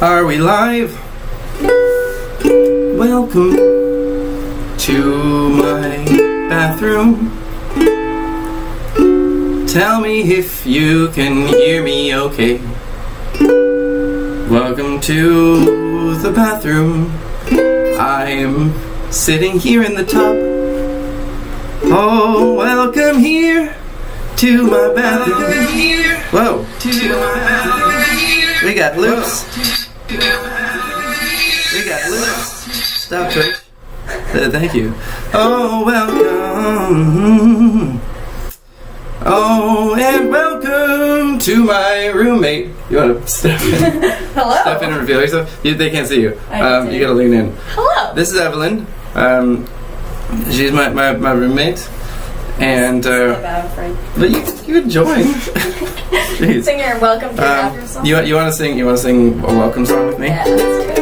Are we live? Welcome to my bathroom. Tell me if you can hear me okay. Welcome to the bathroom. I'm sitting here in the tub. Oh, welcome here to my bathroom. Whoa. We got loops. We got loops. Stop, Twitch. Thank you. Oh, welcome. Oh, and welcome to my roommate. You want to step in? Hello. Step in and reveal yourself. They can't see you. I You gotta lean in. Hello. This is Evelyn. She's my roommate. And I'm afraid. but you can join. Jeez. Sing your welcome to the bathroom song. You want to sing a welcome song with me? Yeah, let's do it.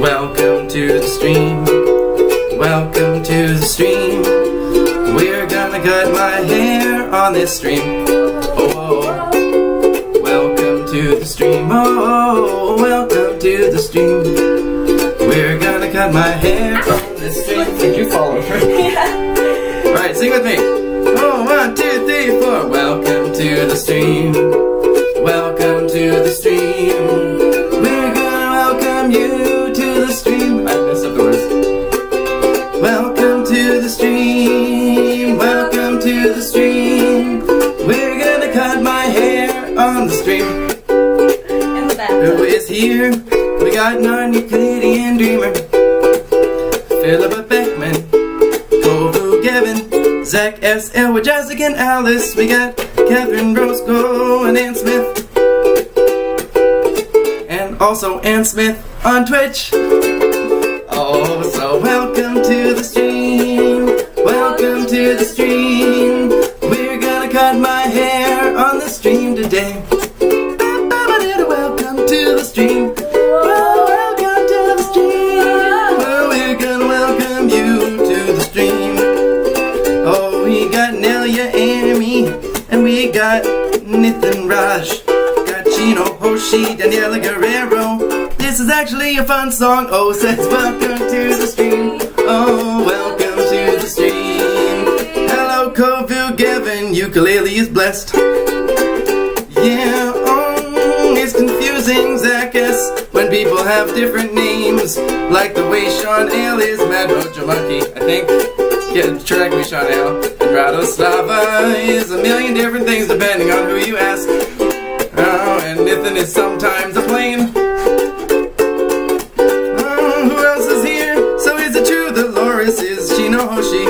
Welcome to the stream. Welcome to the stream. We're gonna cut my hair on this stream. Oh, welcome to the stream. Oh, welcome to the stream. We're gonna cut my hair on this stream. Did you follow her? Yeah. Alright, sing with me. Oh, 1, 2, 3, 4. Welcome to the stream. Welcome to the stream. We're gonna welcome you to the stream. I messed up the words. Welcome to the stream. Welcome to the stream. We're gonna cut my hair on the stream. In the bathroom. Who is here? We got non-Euclidean dreamer, Philippa Beckman, Kovu Gavin, Zach S.L. with Jessica and Alice. We got Catherine Roscoe and Ann Smith. And also Ann Smith on Twitch. Oh, so welcome to the stream. Welcome to the stream. We're gonna cut my hair on the stream today. Welcome to the stream. Well, welcome to the stream. Well, we're gonna welcome you to the stream. Oh, we got Nelia Amy, and we got Nathan Raj. Got Chino Hoshi, Daniela Guerrero. This is actually a fun song. Oh, says welcome to the stream. Oh, welcome to the stream. Hello, Kovu Gavin. Ukulele is blessed. Yeah, it's confusing, Zach S. When people have different names, like the way Sean L is Mad Mojo Monkey, I think. Yeah, track me, Sean L. And Radoslava is a million different things depending on who you ask. Oh, and Nathan is sometimes a plane. Who else is here? So is it true that Loris is Chino Hoshi?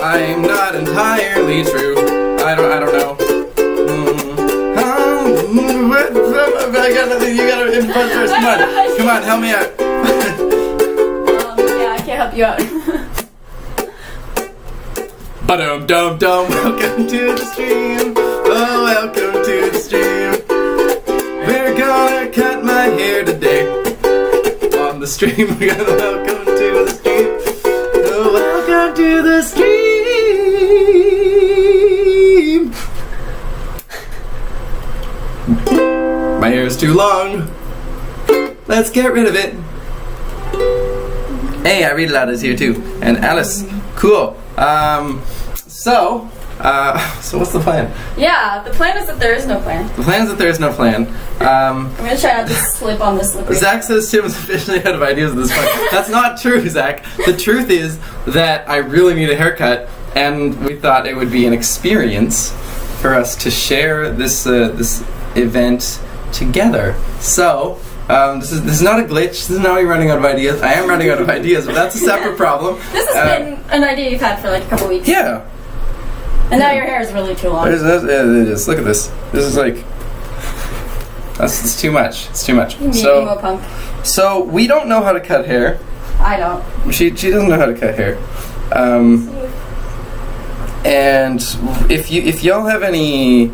I'm not entirely true. I don't know. You gotta input first. Come on, help me out. Yeah, I can't help you out. Ba-dum-dum-dum. Welcome to the stream. Oh, welcome to the stream. We're gonna cut my hair today. On the stream, we're gonna welcome to the stream. Oh, welcome to the stream. My hair is too long. Let's get rid of it. Hey, I read aloud is here too. And Alice. Cool. So what's the plan? Yeah, the plan is that there is no plan. The plan is that there is no plan. I'm gonna try not to slip on this slippery. Zach says Tim is officially out of ideas at this point. That's not true, Zach. The truth is that I really need a haircut, and we thought it would be an experience for us to share this event together. So this is not a glitch. This is not me running out of ideas. I am running out of ideas, but that's a separate problem. This has been an idea you've had for like a couple weeks. Yeah. And now your hair is really too long. It is. Look at this. This is like it's too much. It's too much. Emo punk. So we don't know how to cut hair. I don't. She doesn't know how to cut hair. And if y'all have any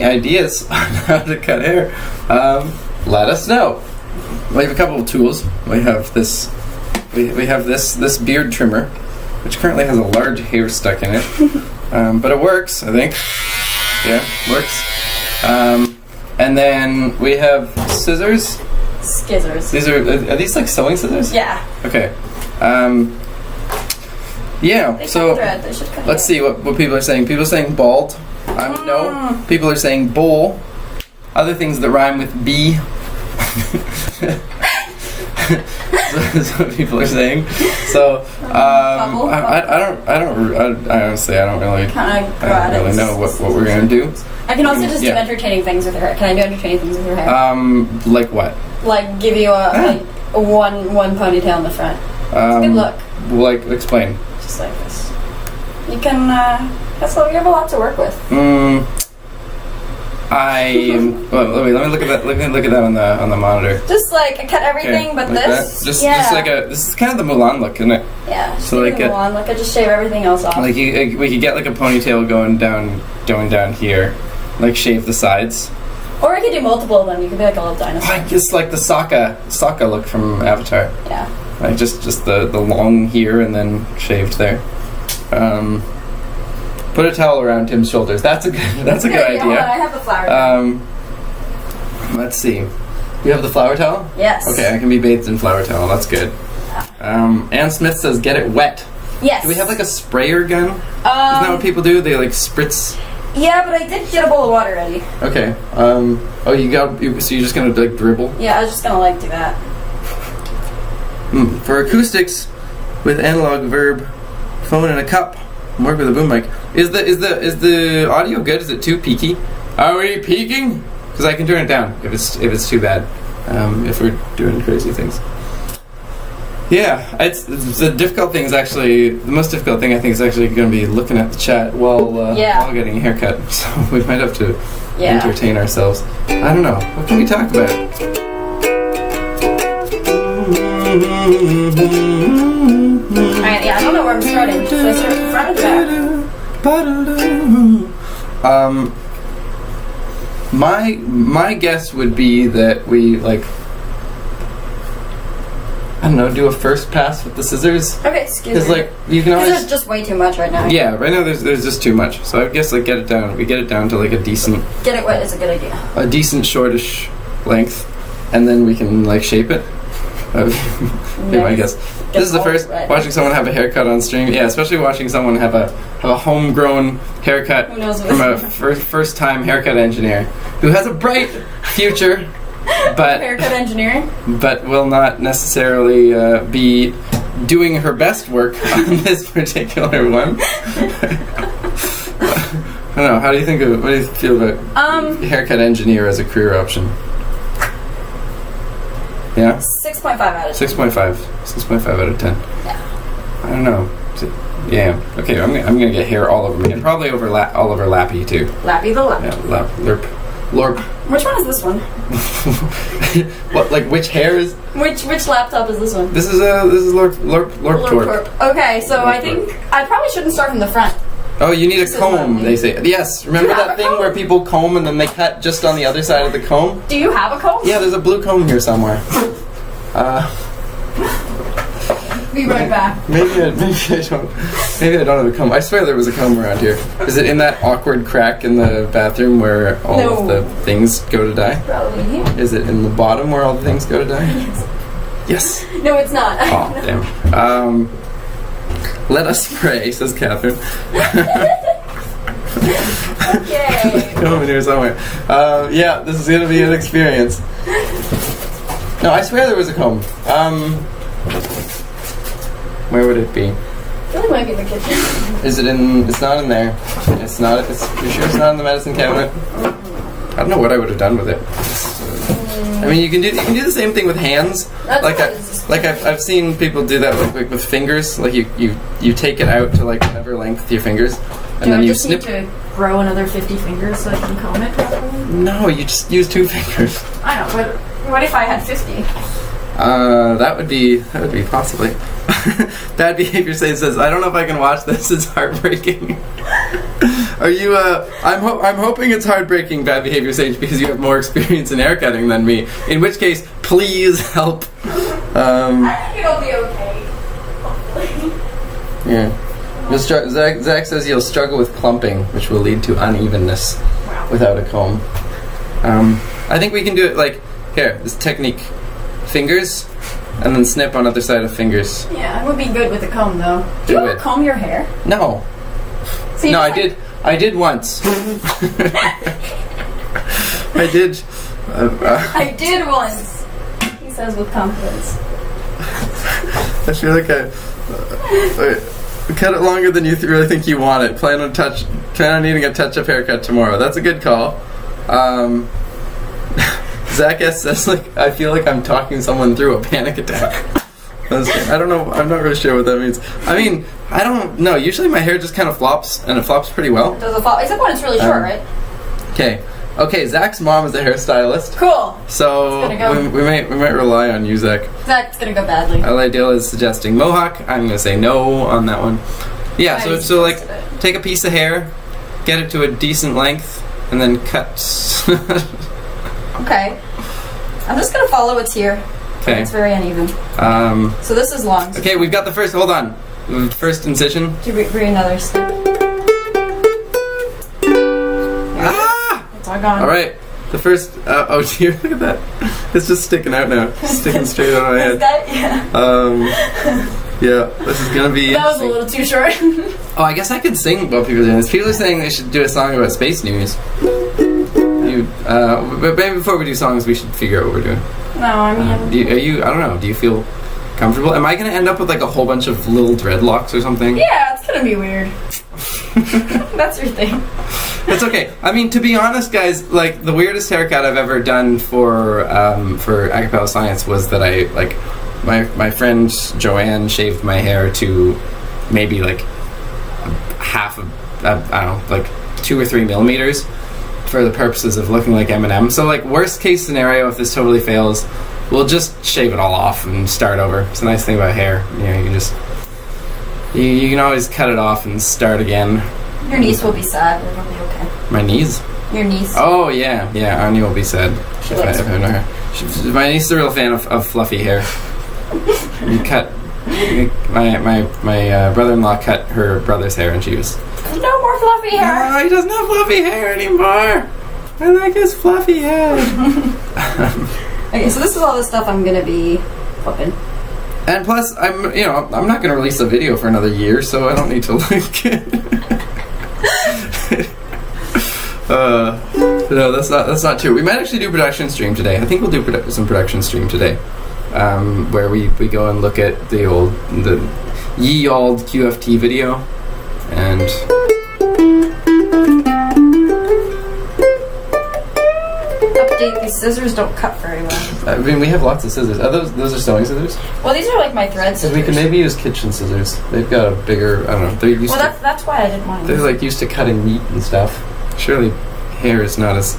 ideas on how to cut hair, let us know. We have a couple of tools. We have this beard trimmer. which currently has a large hair stuck in it. But it works, I think. Yeah, works. And then we have scissors. Skizzers. These are these like sewing scissors? Yeah. Okay. Yeah, They so cut thread. They should cut let's see what people are saying. People are saying bald. No. People are saying bowl. Other things that rhyme with B. That's what people are saying. So I honestly I don't really know what we're gonna do. I can also just do entertaining things with your hair. Can I do entertaining things with your hair? Like what? Like give you a one ponytail in the front. It's a good look. Like explain. Just like this. You can. That's what you have a lot to work with. Well, let me look at that. Look at that on the monitor. Just like I cut everything, but like this. Just like this is kind of the Mulan look, isn't it? Yeah. So like Mulan look. I just shave everything else off. Like we could get like a ponytail going down here, like shave the sides. Or I could do multiple of them. You could be like a little dinosaur. Like just like the Sokka look from Avatar. Yeah. Like just the long here and then shaved there. Put a towel around Tim's shoulders. That's a good idea. Hold on, I have the flower towel. Let's see. You have the flower towel? Yes. Okay, I can be bathed in flower towel. That's good. Ann Smith says get it wet. Yes. Do we have like a sprayer gun? Isn't that what people do? They like spritz. Yeah, but I did get a bowl of water ready. Okay. So you're just gonna like dribble? Yeah, I was just gonna like do that. For acoustics, with analog verb, phone and a cup, work with a boom mic. Is the audio good? Is it too peaky? Are we peaking? Because I can turn it down if it's too bad. If we're doing crazy things. Yeah, it's the difficult thing is actually the most difficult thing I think is actually going to be looking at the chat while getting a haircut. So we might have to entertain ourselves. I don't know. What can we talk about? Alright, yeah, I don't know where I'm starting. Should I start at the front or the back? My guess would be that we like I don't know, do a first pass with the scissors. Okay, excuse me. Because like you can always there's just way too much right now. Yeah, right now there's just too much. So I guess like get it down. We get it down to like a decent. Get it wet is a good idea. A decent shortish length, and then we can like shape it. Be my guess. This is the first watching someone have a haircut on stream. Yeah, especially watching someone have a homegrown haircut from a first time haircut engineer who has a bright future, but haircut engineering, but will not necessarily be doing her best work on this particular one. I don't know. How do you think of? What do you feel about haircut engineer as a career option? Yeah? 6.5 out of 10. 6.5 out of 10. Yeah. I don't know. Yeah. Okay, I'm gonna get hair all over me. And probably all over Lappy too. Lappy the Lap. Yeah, Lorp. Which one is this one? What, like which hair is? Which laptop is this one? This is Lorp. Okay, so I think I probably shouldn't start from the front. Oh, you need a comb, they say. Yes, remember that thing where people comb and then they cut just on the other side of the comb? Do you have a comb? Yeah, there's a blue comb here somewhere. Be right back. Maybe I don't have a comb. I swear there was a comb around here. Is it in that awkward crack in the bathroom where all of the things go to die? Probably here. Is it in the bottom where all the things go to die? Yes. No, it's not. Oh, damn. Let us pray, says Catherine. Okay. Comb in here somewhere. Yeah, this is gonna be an experience. No, I swear there was a comb. Where would it be? I feel like it might be in the kitchen. Is it in? It's not in there. It's not. You sure it's not in the medicine cabinet? I don't know what I would have done with it. I mean, you can do the same thing with hands. I've seen people do that with fingers. Like you take it out to like whatever length your fingers, and then you snip. Need to grow another 50 fingers so I can comb it properly? No, you just use 2 fingers. I know, but what if I had 50? That would be possibly. Bad Behavior says, I don't know if I can watch this. It's heartbreaking. Are you? I'm hoping it's heartbreaking, Bad Behavior Sage, because you have more experience in haircutting than me. In which case, please help. I think it'll be okay. Hopefully. Yeah. Zach says you'll struggle with clumping, which will lead to unevenness without a comb. I think we can do it like, here, this technique. Fingers, and then snip on other side of fingers. Yeah, it would be good with a comb, though. Do you ever comb your hair? No. So no, I did once. I did. I did once. He says with confidence. I feel like I cut it longer than you really think you want it. Plan on needing a touch-up haircut tomorrow. That's a good call. Zach S says, like, I feel like I'm talking someone through a panic attack. I don't know. I'm not really sure what that means. I mean, I don't know. Usually my hair just kind of flops, and it flops pretty well. It does flop, except when it's really short, right? Okay. Zach's mom is a hairstylist. Cool. So we might rely on you, Zach. Zach's gonna go badly. Ideal is suggesting mohawk. I'm gonna say no on that one. Yeah. So like, take a piece of hair, get it to a decent length, and then cut. Okay. I'm just gonna follow what's here. Okay. It's very uneven. So this is long. Okay, we've got the first. Hold on. First incision. Do you bring another step? Ah! It's all gone. All right. The first. Oh dear! Look at that. It's just sticking out now. Sticking straight out of my head. Yeah. This is gonna be. That was a little too short. Oh, I guess I could sing what people are doing this. People are saying they should do a song about space news. But maybe before we do songs, we should figure out what we're doing. No, I mean... I don't know, do you feel comfortable? Am I going to end up with like a whole bunch of little dreadlocks or something? Yeah, it's going to be weird. That's your thing. It's okay. I mean, to be honest, guys, like, the weirdest haircut I've ever done for Acapella Science was that I, like, my friend Joanne shaved my hair to maybe, like, half of, I don't know, like, 2 or 3 millimeters. For the purposes of looking like Eminem. So, like, worst case scenario, if this totally fails, we'll just shave it all off and start over. It's a nice thing about hair. You know, you can just... You can always cut it off and start again. Your niece will be sad, but it'll be okay. My niece? Your niece. Oh, yeah. Yeah, Anya will be sad. If I know her. My niece is a real fan of fluffy hair. You cut... My brother-in-law cut her brother's hair and she was... No more fluffy hair! No, he doesn't have fluffy hair anymore! I like his fluffy hair! Okay, so this is all the stuff I'm gonna be flipping. And plus, I'm not gonna release a video for another year, so I don't need to like... no, that's not true. We might actually do production stream today. I think we'll do some production stream today. Where we go and look at the ye old QFT video and update. These scissors don't cut very well. I mean, we have lots of scissors. Are those are sewing scissors? Well, these are like my thread scissors. We can maybe use kitchen scissors. They've got a bigger, I don't know. They're used to, that's why I didn't want to. They're like used to cutting meat and stuff. Surely hair is not as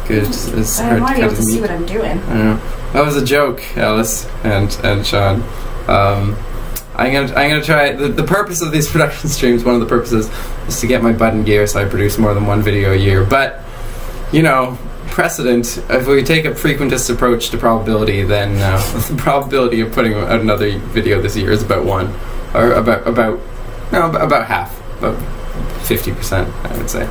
good as hard to cut as meat. I want you to see what I'm doing. I know. That was a joke, Alice and Sean. I'm gonna try. The purpose of these production streams, one of the purposes, is to get my butt in gear so I produce more than one video a year. But, you know, precedent, if we take a frequentist approach to probability, then the probability of putting out another video this year is about 1. Or about half. About 50%, I would say.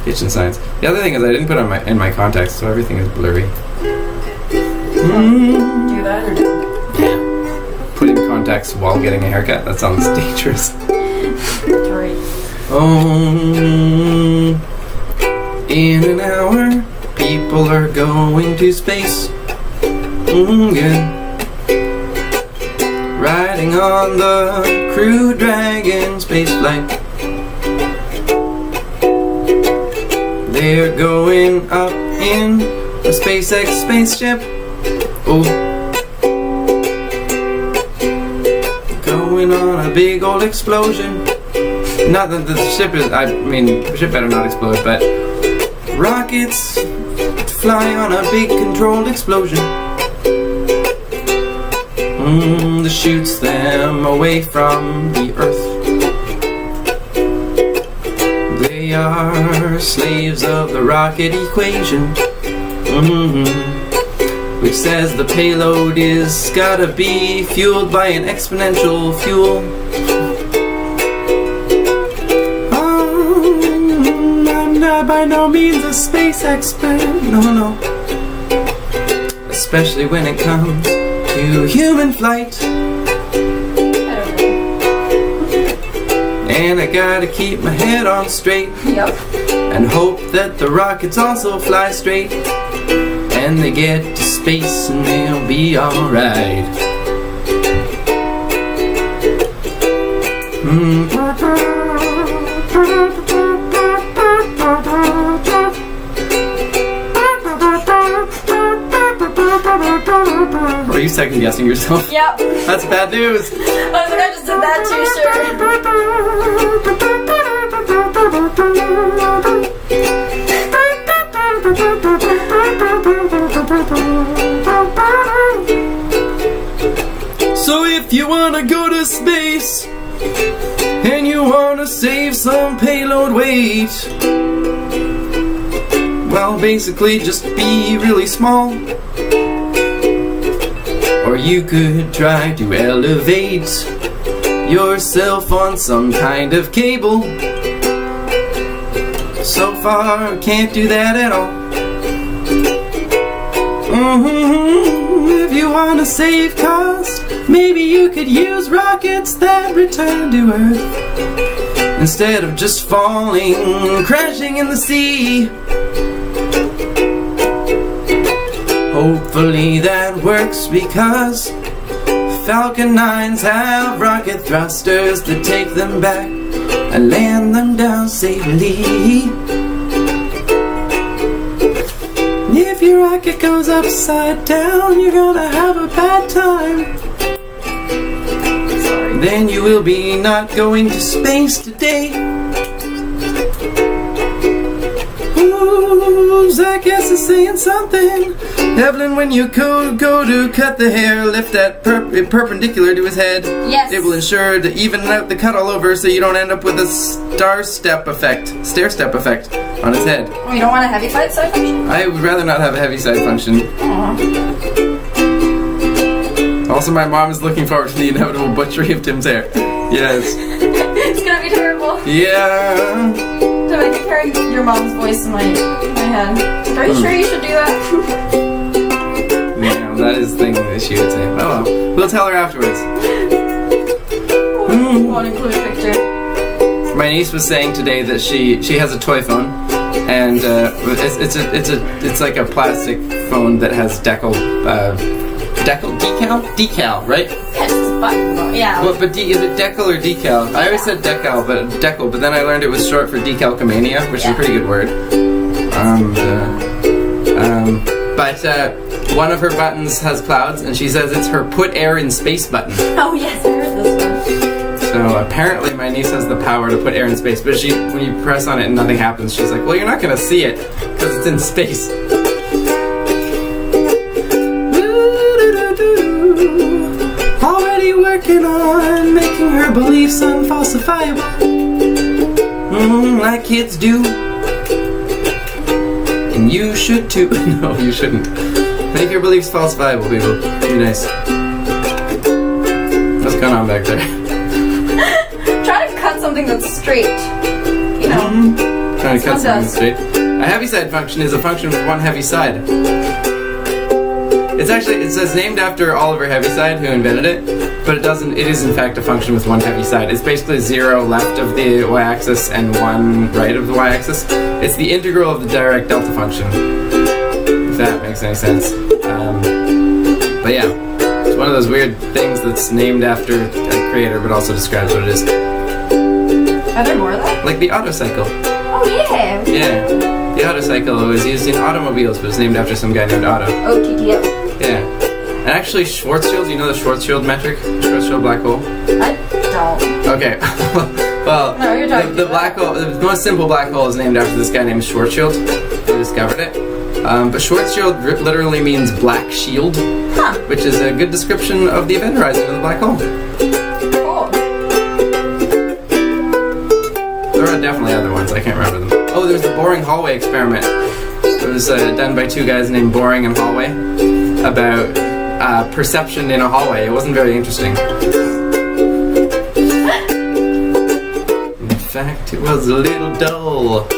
Kitchen science. The other thing is I didn't put on in my contacts, so everything is blurry. Do that or don't? Yeah. Putting contacts while getting a haircut, that sounds dangerous. Right. In an hour, people are going to space. Yeah. Riding on the Crew Dragon spaceflight. They're going up in a SpaceX spaceship. Oh. Going on a big old explosion. Not that the ship is, the ship better not explode, but rockets fly on a big controlled explosion. That shoots them away from the Earth. They are slaves of the rocket equation. which says the payload is gotta be fueled by an exponential fuel. I'm not by no means a space expert, no. Especially when it comes to human flight. And I gotta keep my head on straight. Yep. And hope that the rockets also fly straight. And they get to space and they'll be alright. Are you second guessing yourself? Yep. That's bad news. I was like, I just did that too, So if you wanna go to space and you wanna save some payload weight, well, basically just be really small. Or you could try to elevate yourself on some kind of cable. So far, can't do that at all. If you want to save cost, maybe you could use rockets that return to Earth instead of just falling, crashing in the sea. Hopefully that works because Falcon 9s have rocket thrusters that take them back and land them down safely. If your rocket goes upside down, you're gonna have a bad time. Sorry. Then you will be not going to space today. Ooh, Zach S is saying something. Evelyn, when you go to cut the hair, lift that perpendicular to his head. Yes. It will ensure to even out the cut all over so you don't end up with a stair step effect on his head. Oh, you don't want a heavy side function? I would rather not have a heavy side function. Aww. Also, my mom is looking forward to the inevitable butchery of Tim's hair. Yes. It's gonna be terrible. Yeah. So I keep hearing your mom's voice in my head. Are you sure you should do that? Yeah, that is the thing that she would say. Oh well. We'll tell her afterwards. Won't include a picture. My niece was saying today that she has a toy phone, and it's like a plastic phone that has decal, right? Yes, but yeah. Well, but is it decal or decal? I always said decal, but then I learned it was short for decalcomania, which is a pretty good word. But one of her buttons has clouds, and she says it's her put air in space button. Oh yes, I heard this one. So apparently my niece has the power to put air in space, but when you press on it and nothing happens, she's like, well, you're not gonna see it, because it's in space. Already working on making her beliefs unfalsifiable. Like kids do. And you should too. No, you shouldn't. Make your beliefs falsifiable, people. Be nice. What's going on back there? Try to cut something that's straight. You know. Trying to cut something that's straight. A heavy side function is a function with one heavy side. It says named after Oliver Heaviside, who invented it, but it doesn't. It is in fact a function with one heavy side. It's basically 0 left of the y-axis and 1 right of the y-axis. It's the integral of the direct delta function, if that makes any sense. But yeah, it's one of those weird things that's named after a creator, but also describes what it is. Are there more of that? Like the autocycle. Oh yeah. Yeah, the autocycle was used in automobiles, but it's named after some guy named Otto. OTTO. Yeah. And actually, Schwarzschild, you know the Schwarzschild metric? Schwarzschild black hole? I don't. Okay. Well, No, you're talking the black hole, the most simple black hole is named after this guy named Schwarzschild, who discovered it. But Schwarzschild literally means black shield, which is a good description of the event horizon of the black hole. Cool. There are definitely other ones, I can't remember them. Oh, there's the boring hallway experiment. It was done by 2 guys named Boring and Hallway. about perception in a hallway. It wasn't very interesting. In fact, it was a little dull.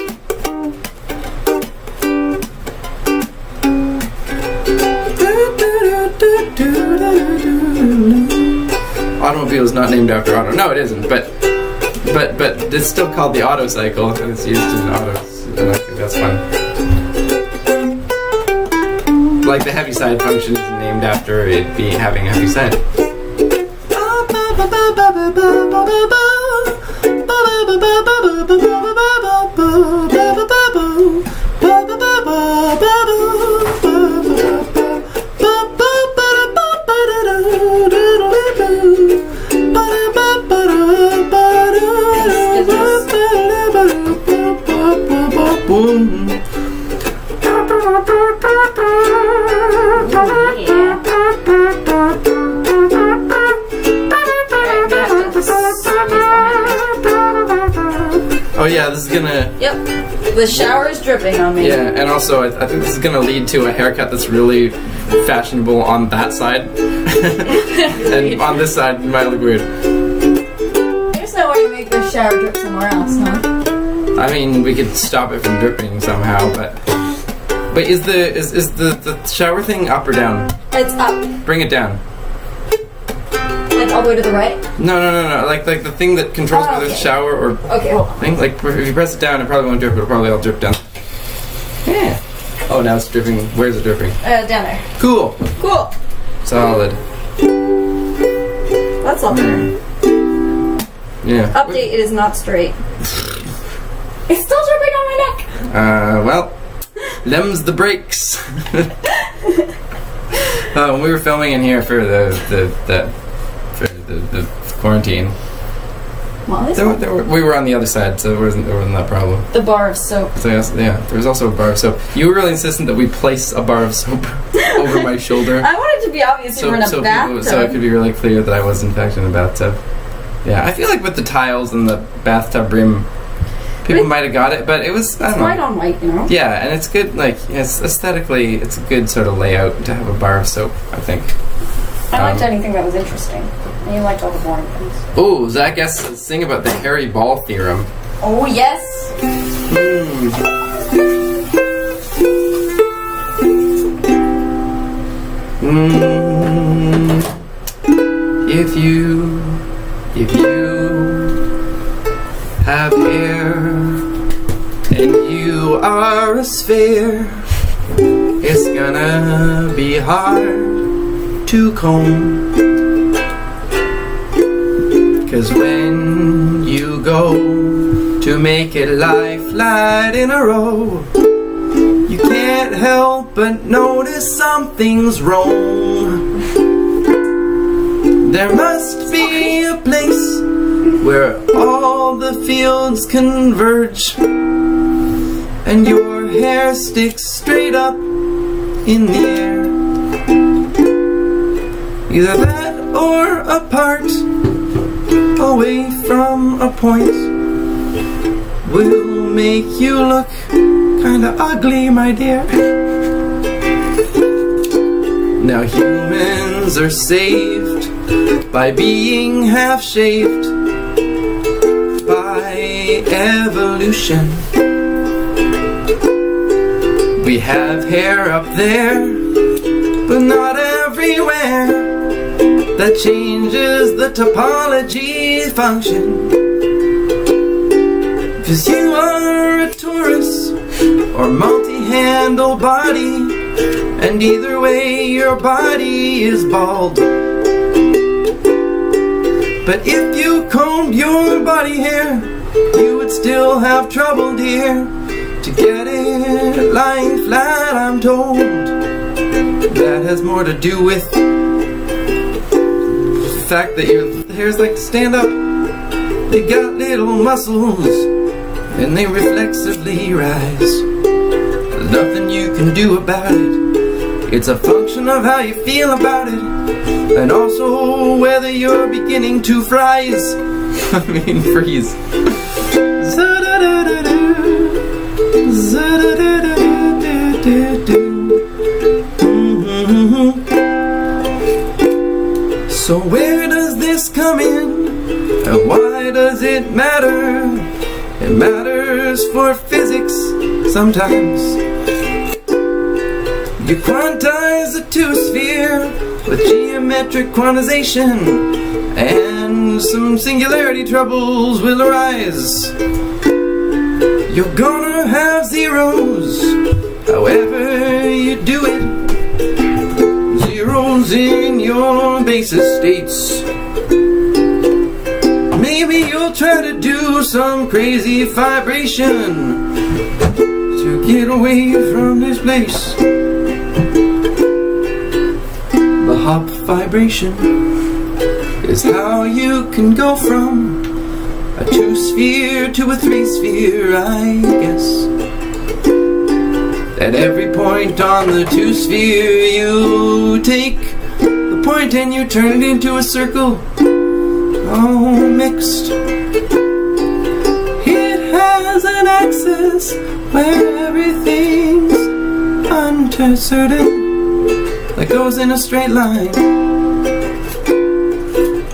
Automobile is not named after auto. No, it isn't. But it's still called the auto cycle, and it's used in autos. And I think that's fun. Like the heavy side function is named after it be having a heavy side. Oh yeah, this is gonna... Yep, the shower is dripping on me. Yeah, and also I think this is gonna lead to a haircut that's really fashionable on that side. And on this side, it might look weird. There's no way to make this shower drip somewhere else, huh? I mean, we could stop it from dripping somehow, but is the shower thing up or down? It's up. Bring it down. Like all the way to the right? No. Like the thing that controls whether it's shower or thing. Like if you press it down, it probably won't drip. It'll probably all drip down. Yeah. Oh, now it's dripping. Where's it dripping? Down there. Cool. Cool. Solid. That's all better. Yeah. Update: it is not straight. It's still dripping on my neck. Well, them's the breaks. When we were filming in here for the quarantine, we were on the other side, so there wasn't that problem. The bar of soap. So yeah, there was also a bar of soap. You were really insistent that we place a bar of soap over my shoulder. I wanted to be obvious we were in a bathtub. So it could be really clear that I was in fact in a bathtub. Yeah, I feel like with the tiles and the bathtub rim, people might have got it, but it was, I don't know. White on white, you know? Yeah, and it's good, like, it's aesthetically, it's a good sort of layout to have a bar of soap, I think. I liked anything that was interesting. And you liked all the boring things. Oh, Zach asks us to sing about the hairy ball theorem. Oh, yes! If you have hair and you are a sphere, it's gonna be hard to comb. 'Cause when you go to make it lie flat in a row, you can't help but notice something's wrong. There must be a place where all the fields converge and your hair sticks straight up in the air. Either that or apart, away from a point, will make you look kinda ugly, my dear. Now humans are saved by being half-shaved by evolution. We have hair up there, but not everywhere. That changes the topology function. 'Cause you are a Taurus or multi-handle body, and either way your body is bald. But if you combed your body hair, you would still have trouble, dear, to get it lying flat, I'm told. That has more to do with the fact that your hairs like to stand up. They got little muscles and they reflexively rise. There's nothing you can do about it. It's a function of how you feel about it, and also whether you're beginning to fries. I mean freeze. So where does this come in? And why does it matter? It matters for physics sometimes. You quantize a two-sphere with geometric quantization, and some singularity troubles will arise. You're gonna have zeros, however you do it. Zeros in your basis states. Maybe you'll try to do some crazy vibration to get away from this place. The hop vibration is how you can go from a two-sphere to a three-sphere, I guess. At every point on the two-sphere, you take the point and you turn it into a circle. Oh, mixed. It has an axis where everything's uncertain, that goes in a straight line.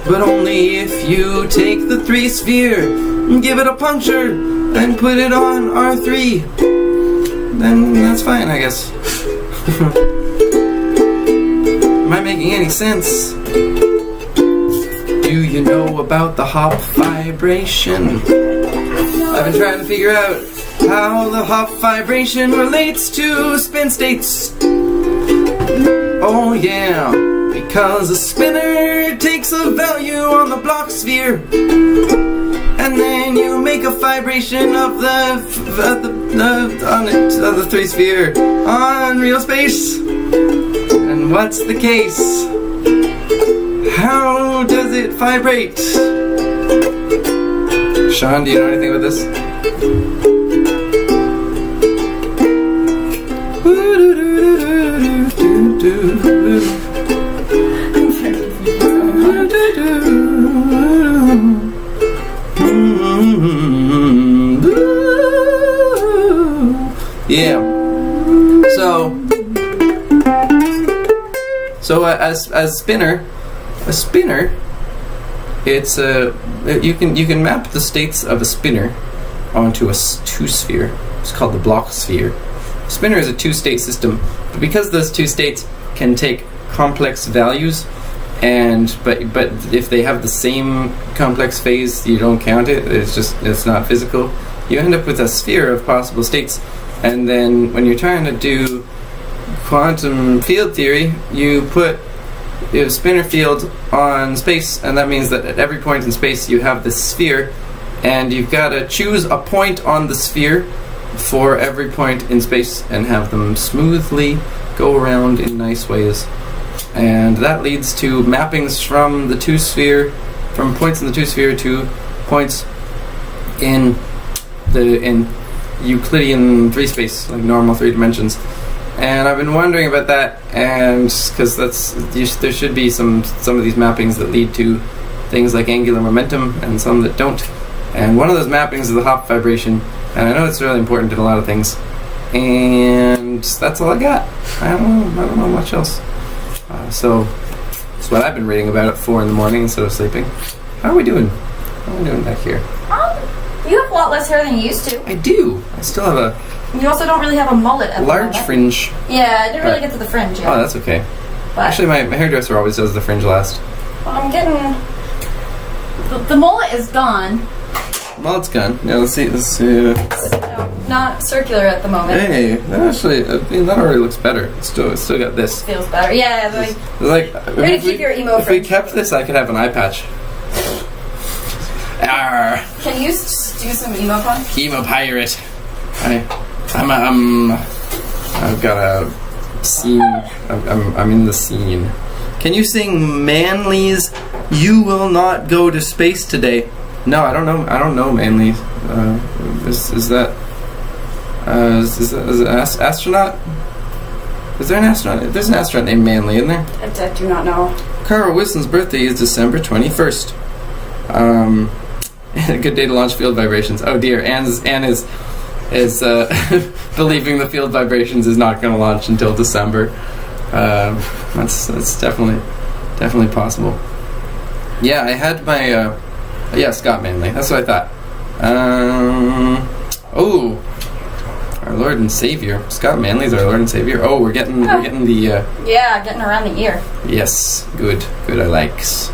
But only if you take the three-sphere and give it a puncture and put it on R3. Then that's fine, I guess. Am I making any sense? Do you know about the hop vibration? I've been trying to figure out how the hop vibration relates to spin states. Oh yeah, because a spinner takes a value on the block sphere, and then you make a vibration of the three-sphere on real space. And what's the case? How does it vibrate? Sean, do you know anything about this? Yeah. So as a spinner, it's you can map the states of a spinner onto a two-sphere. It's called the block sphere. Spinner is a two-state system, but because those two states can take complex values, but if they have the same complex phase, you don't count it. It's not physical. You end up with a sphere of possible states, and then when you're trying to do quantum field theory, you put a spinner field on space, and that means that at every point in space you have this sphere, and you've got to choose a point on the sphere for every point in space and have them smoothly go around in nice ways. And that leads to mappings from the two-sphere, from points in the two-sphere to points in Euclidean three-space, like normal three dimensions. And I've been wondering about that, and because there should be some of these mappings that lead to things like angular momentum, and some that don't. And one of those mappings is the hop vibration, and I know it's really important in a lot of things. And that's all I got. I don't know much else. So that's what I've been reading about at 4 a.m. instead of sleeping. How are we doing? How are we doing back here? You have a lot less hair than you used to. I do. I still have a. You also don't really have a mullet at the large moment. fringe. Yeah, I didn't really get to the fringe yet. Oh, that's okay. But actually, my hairdresser always does the fringe last. Well, I'm getting. The mullet is gone. Mullet's gone. Yeah, let's see. No, not circular at the moment. Hey, actually, that already looks better. It's still got this. Feels better. Yeah, like. You're gonna keep your emo. If we kept this, I could have an eye patch. Arr. Can you do some emo fun? Emo pirate. I've got a scene. I'm in the scene. Can you sing Manly's "You Will Not Go to Space Today"? No, I don't know. I don't know Manly. Is that an astronaut? Is there an astronaut? There's an astronaut named Manly, isn't there? I do not know. Carl Wilson's birthday is December 21st. A good day to launch field vibrations. Oh dear, Anne is believing the field vibrations is not going to launch until December. That's definitely possible. Yeah, I had my, yeah, Scott Manley. That's what I thought. Oh, our Lord and Savior. Scott Manley's our Lord and Savior. Oh, we're getting the, Yeah, getting around the ear. yes, good, I likes.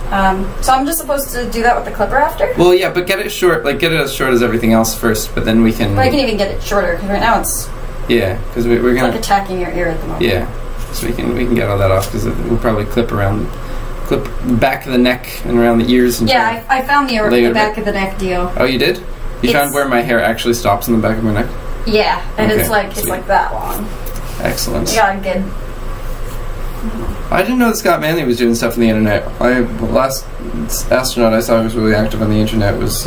So I'm just supposed to do that with the clipper after? Well, yeah, but get it short, like, get it as short as everything else first, but then we can... But I can even get it shorter, because right now it's Yeah, because we're gonna... like attacking your ear at the moment. Yeah, so we can get all that off, because we'll probably clip back of the neck and around the ears. And Yeah, I found the back of the neck deal. Oh, you did? You found where my hair actually stops in the back of my neck? Yeah, and Okay, it's like that long. Excellent. You got a good... I didn't know that Scott Manley was doing stuff on the internet. The last astronaut I saw who was really active on the internet was,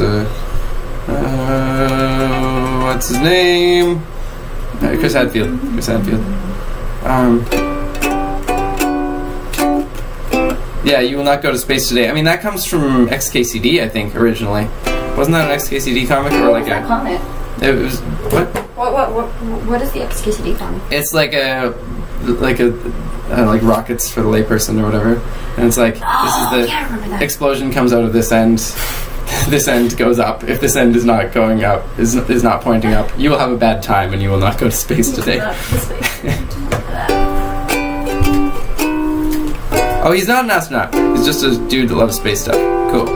what's his name? Chris Hadfield. Yeah, you will not go to space today. I mean, that comes from XKCD, I think, originally. Wasn't that an XKCD comic or like a? Comic? It was what? What is the XKCD comic? It's like like rockets for the layperson or whatever, and it's like this is the explosion comes out of this end. This end goes up. If this end is not going up, is not pointing up, you will have a bad time and you will not go to space today. Oh, he's not an astronaut. He's just a dude that loves space stuff. Cool.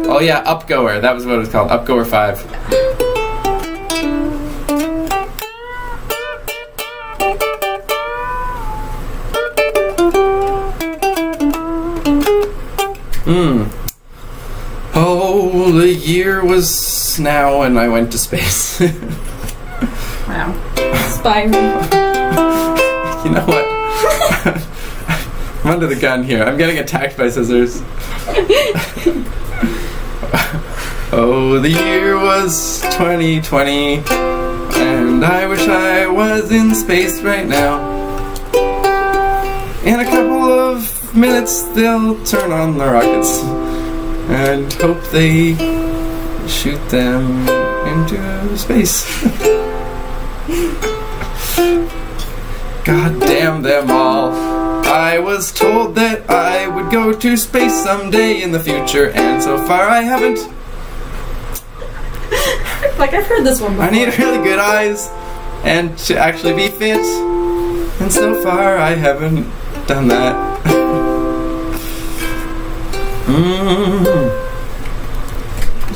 Oh yeah, Upgoer. That was what it was called. Upgoer 5. Oh, the year was now and I went to space. Wow. Inspiring. You know what? I'm under the gun here. I'm getting attacked by scissors. Oh, the year was 2020, and I wish I was in space right now. In a couple of minutes, they'll turn on the rockets and hope they shoot them into space. God damn them all. I was told that I would go to space someday in the future, and so far I haven't. Like, I've heard this one before. I need really good eyes and to actually be fit, and so far I haven't done that.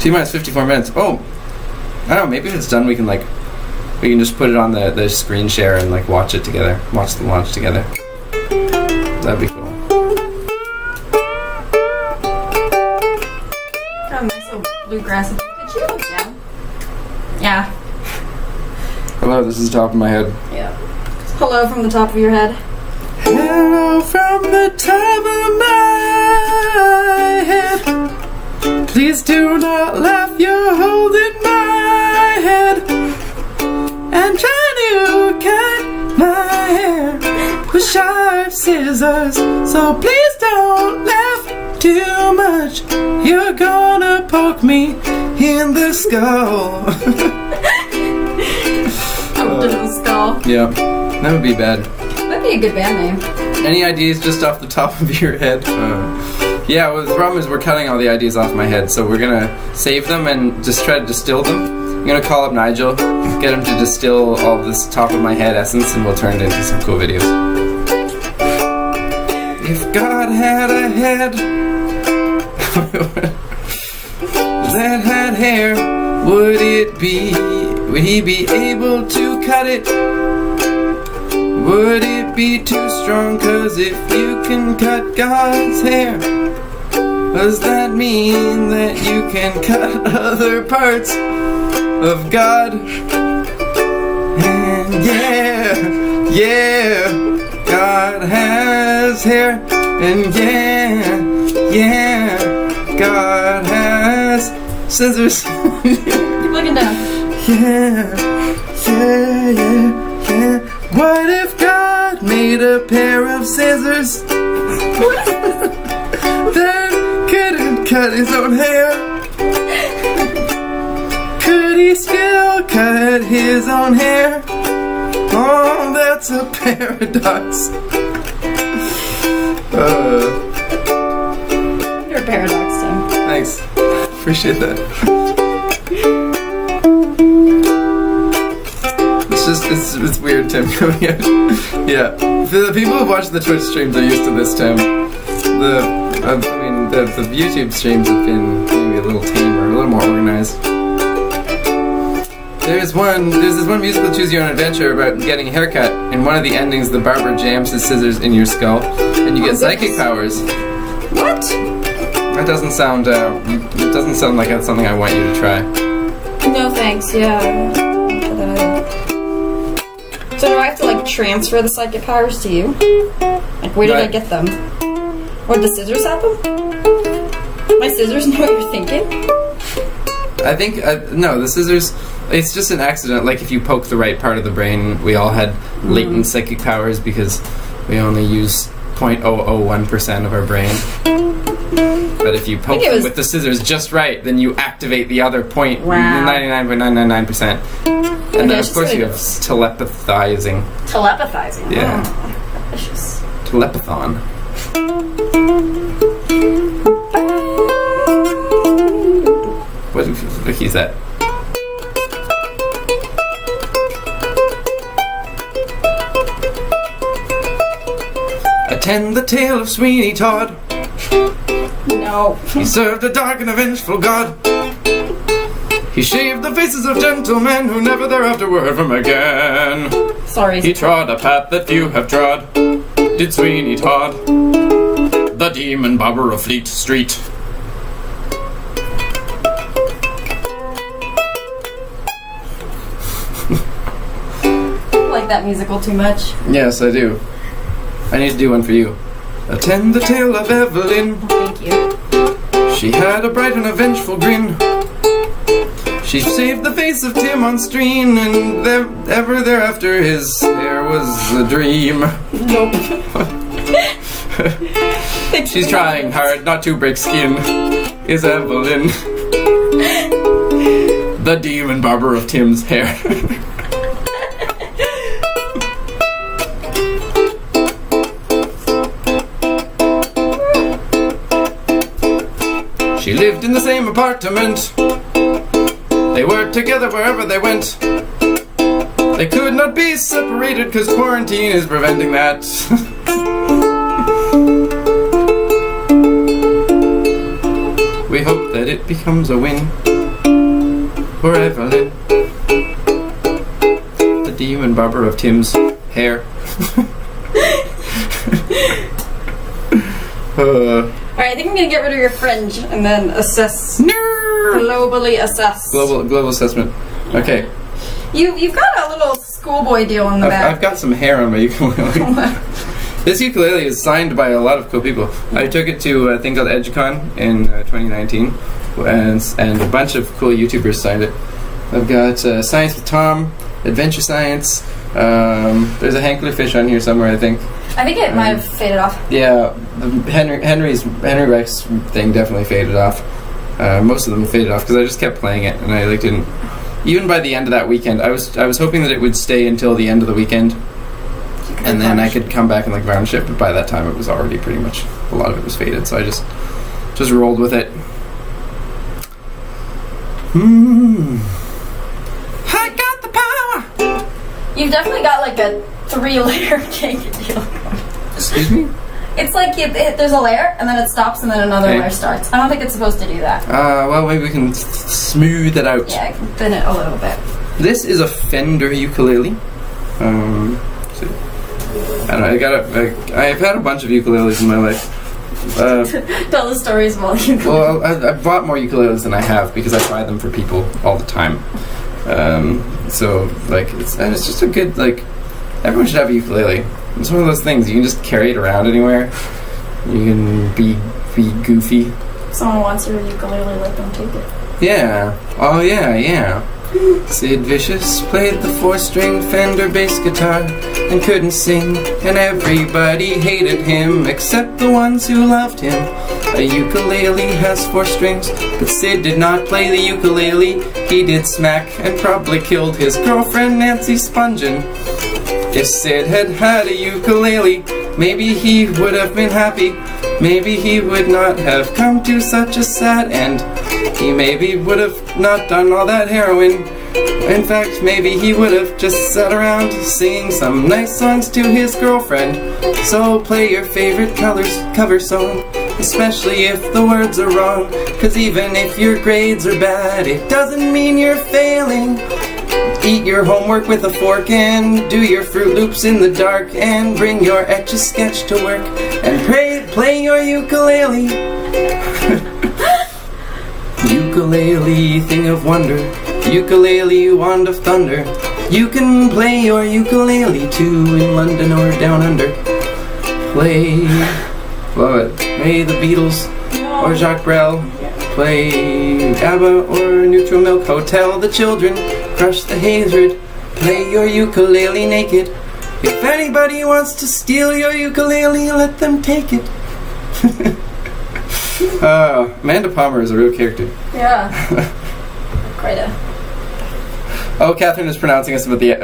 T-minus 54 minutes. Oh, I don't know, maybe if it's done we can just put it on the screen share and like watch it together. Watch the launch together. That'd be cool. Oh, nice little bluegrass. Could you look down? Yeah. Hello, this is the top of my head. Yeah. Hello from the top of your head. Hello from the top of my head. Please do not laugh, you're holding my head and trying to cut my hair with sharp scissors. So please don't laugh too much, you're gonna poke me in the skull. Into the skull. Yeah, that would be bad. That'd be a good band name. Any ideas just off the top of your head? Yeah, well, the problem is we're cutting all the ideas off my head, so we're gonna save them and just try to distill them. I'm gonna call up Nigel, get him to distill all this top of my head essence, and we'll turn it into some cool videos. If God had a head that had hair, would he be able to cut it? Would it be too strong? 'Cause if you can cut God's hair, does that mean that you can cut other parts of God? And yeah, God has hair. And yeah, God has scissors. Keep looking down. Yeah. What if God made a pair of scissors that couldn't cut his own hair? Could he still cut his own hair? Oh, that's a paradox. You're paradox, Tim. Thanks. Appreciate that. It's weird, Tim. Yeah. The people who watch the Twitch streams are used to this, Tim. The YouTube streams have been maybe a little tamer, a little more organized. There's this one musical Choose Your Own Adventure about getting a haircut. In one of the endings, the barber jams his scissors in your skull, and you get psychic powers. What? That doesn't sound. It doesn't sound like that's something I want you to try. No thanks. Yeah. So do I have to like transfer the psychic powers to you? Like where did I get them? Or the scissors have them? My scissors know what you're thinking? I think no. The scissors. It's just an accident. Like if you poke the right part of the brain, we all had latent psychic powers because we only use 0.001% of our brain. But if you poke them with the scissors just right, then you activate the other 99.999%. And then of course you have telepathizing. Telepathizing. Yeah. Oh, delicious. Telepathon. What is that? Attend the tale of Sweeney Todd. No. He served a dark and a vengeful god. He shaved the faces of gentlemen who never thereafter were heard from again. Sorry. He trod a path that few have trod. Did Sweeney Todd, the demon barber of Fleet Street. I like that musical too much. Yes, I do. I need to do one for you. Attend the tale of Evelyn. Thank you. She had a bright and a vengeful grin. She saved the face of Tim on screen, and ever thereafter his hair was a dream. Nope. She's trying hard not to break skin. Is Evelyn, the demon barber of Tim's hair. She lived in the same apartment. They were together wherever they went. They could not be separated because quarantine is preventing that. We hope that it becomes a win for Evelyn, the demon barber of Tim's hair. Alright, I think I'm gonna get rid of your fringe and then assess. Globally assess. Global assessment. Okay. You've got a little schoolboy deal in the back. I've got some hair on my ukulele. This ukulele is signed by a lot of cool people. I took it to a thing called EduCon in 2019, and a bunch of cool YouTubers signed it. I've got Science with Tom, Adventure Science. There's a Hanklerfish on here somewhere, I think. I think it might have faded off. Yeah, the Henry Rex thing definitely faded off. Most of them faded off because I just kept playing it, and I like didn't. Even by the end of that weekend, I was hoping that it would stay until the end of the weekend, and then I could come back and like varnish it. But by that time, it was already pretty much a lot of it was faded, so I just rolled with it. I got the power. You've definitely got like a 3-layer cake deal. Excuse me? It's like there's a layer, and then it stops, and then another layer starts. I don't think it's supposed to do that. Well, maybe we can smooth it out. Yeah, I can thin it a little bit. This is a Fender ukulele. I don't know, I've had a bunch of ukuleles in my life. Tell the stories about ukulele. Well, I bought more ukuleles than I have because I buy them for people all the time. So, like, it's just a good, like, everyone should have a ukulele. It's one of those things, you can just carry it around anywhere. You can be goofy. If someone wants your ukulele, let them take it. Yeah. Oh, yeah. Sid Vicious played the 4-string Fender bass guitar and couldn't sing, and everybody hated him except the ones who loved him. A ukulele has 4 strings, but Sid did not play the ukulele. He did smack and probably killed his girlfriend Nancy Spungen. If Sid had had a ukulele, maybe he would have been happy, maybe he would not have come to such a sad end. He maybe would have not done all that heroin. In fact, maybe he would have just sat around singing some nice songs to his girlfriend. So play your favorite cover song, especially if the words are wrong. 'Cause even if your grades are bad, it doesn't mean you're failing. Eat your homework with a fork and do your Fruit Loops in the dark, and bring your Etch-a-Sketch to work and play your ukulele. Ukulele, thing of wonder, ukulele, wand of thunder. You can play your ukulele too in London or down under. Play, love it. Play the Beatles or Jacques Brel. Play ABBA or Neutral Milk Hotel. The children crush the hatred. Play your ukulele naked. If anybody wants to steal your ukulele, let them take it. Amanda Palmer is a real character. Yeah. Quite a. Oh, Catherine is pronouncing us with the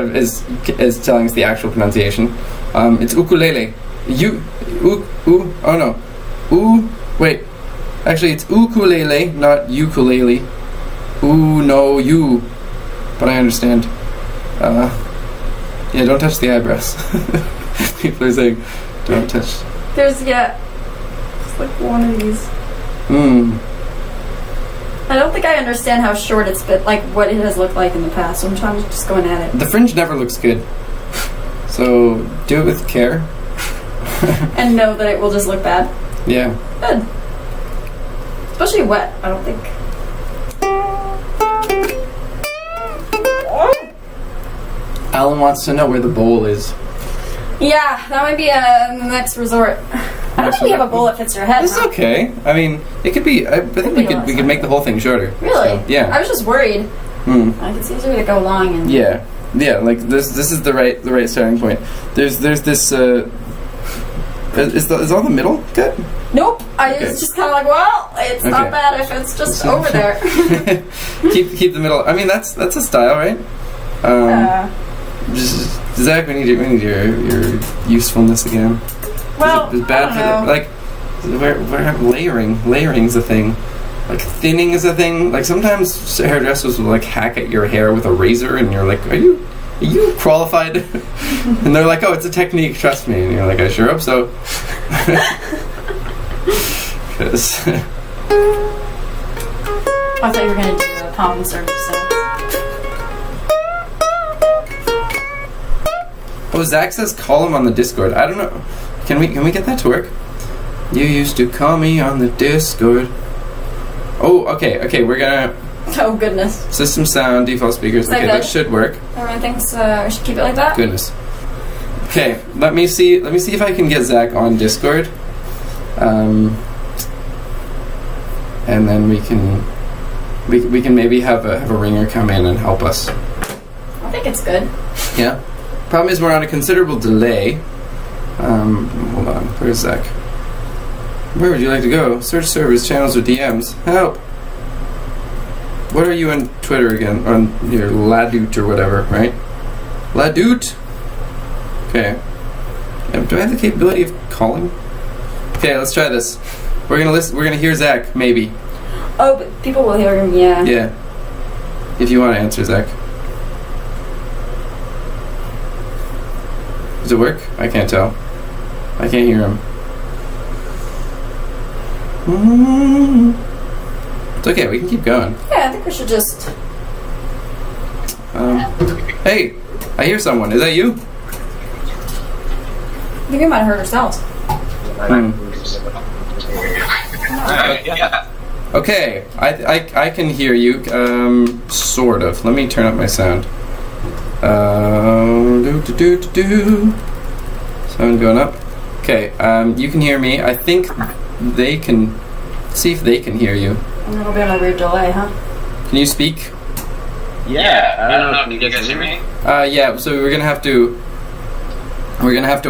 is telling us the actual pronunciation. It's ukulele. Wait. Actually, it's ukulele, not ukulele. No, you. But I understand. Yeah, don't touch the eyebrows. People are saying, don't touch. There's, it's like one of these. I don't think I understand how short it's been, like what it has looked like in the past, so I'm trying to just going at it. The fringe never looks good. So, do it with care. And know that it will just look bad. Yeah. Good. Especially wet, I don't think. Alan wants to know where the bowl is. Yeah, that might be a next resort. I don't think we have a bowl that fits your head. It's okay. I mean, it could be. I think we could make the whole thing shorter. Really? So, yeah. I was just worried. Like it's easier to go long and. Yeah. Like this is the right starting point. There's this. Is all the middle good? Nope. I was just kind of like, well, it's not bad if it's just over there. keep the middle. I mean, that's a style, right? Just Zach, we need your usefulness again. Well, it's bad I don't know. Like where layering's a thing. Like thinning is a thing. Like sometimes hairdressers will like hack at your hair with a razor, and you're like, are you qualified? And they're like, oh, it's a technique, trust me. And you're like, I sure hope so. Because I thought you were gonna do a pomp and circumstance. Oh, Zach says call him on the Discord. I don't know. Can we get that to work? You used to call me on the Discord. Oh, okay. We're gonna. Oh goodness. System sound, default speakers. Like okay, that should work. Everyone thinks we should keep it like that. Goodness. Okay, let me see if I can get Zach on Discord. And then we can maybe have a ringer come in and help us. I think it's good. Yeah. Problem is we're on a considerable delay. Hold on. Where's Zach? Where would you like to go? Search servers, channels, or DMs. Help. What are you on Twitter again? On your Ladoot or whatever, right? Ladoot. Okay. Do I have the capability of calling? Okay, let's try this. We're gonna hear Zach, maybe. Oh, but people will hear him, yeah. Yeah. If you want to answer, Zach. Does it work? I can't tell. I can't hear him. It's okay, we can keep going. Yeah, I think we should just... Hey, I hear someone. Is that you? I think we might have heard ourselves. Yeah. Okay, I can hear you, sort of. Let me turn up my sound. Sound going up. Okay, you can hear me. I think they can... See if they can hear you. A little bit of a weird delay, huh? Can you speak? Yeah, I don't know if you guys hear me. Yeah, so we're gonna have to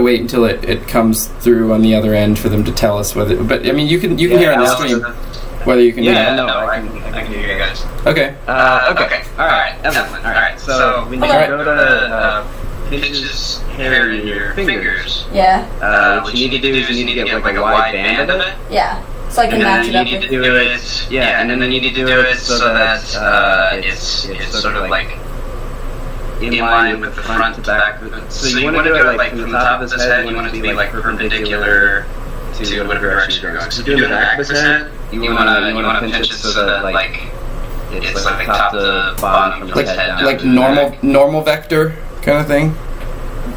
wait until it comes through on the other end for them to tell us whether. But I mean, you can hear on the stream whether you can hear. Yeah, no, I can hear you guys. Okay. Okay. All right. Excellent. All right. So we need to go to pinches hair in your fingers. Yeah. What you need to do is you need to get like a wide band of it. Yeah. So I can match it up. You need to do it. Yeah, and then you need to do it so that it's sort of like in line with the front to back. So you want to do it like from the top of his head. You want it to be like perpendicular to whatever direction you're going. So if you're doing the back of his head, you want to pinch it so that like it's like top to bottom from his head down. Like normal vector kind of thing.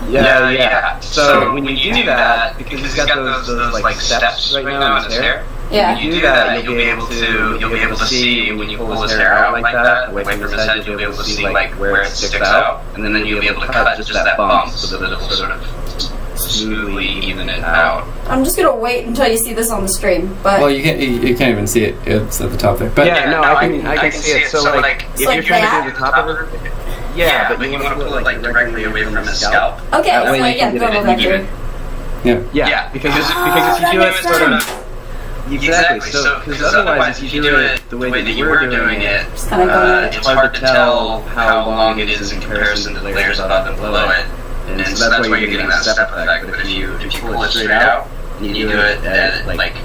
Yeah. So when you do that, because he's got those like steps right now in his hair. Yeah. When you do that, you'll be able to see when you pull his hair out like that, away from his head, you'll be able to see like where it sticks out, and then you'll be able to cut just that bump so that it'll sort of smoothly even it out. I'm just gonna wait until you see this on the stream, but Well, you can't even see it. It's at the top there. But Yeah, no, I can see it. So like, if like you're trying that? to do the top of it, yeah, but you want to pull it like directly away from his scalp. okay, That way so you yeah, can normal get it vector. yeah. Yeah, because if that you do it makes sort of sense. exactly, so because otherwise if you do it the way that you were doing it, Just kinda going it's hard to tell how long it is in comparison to the layers above and below it, and so that's why you're getting that step effect. But if you pull it straight out, and you do it at like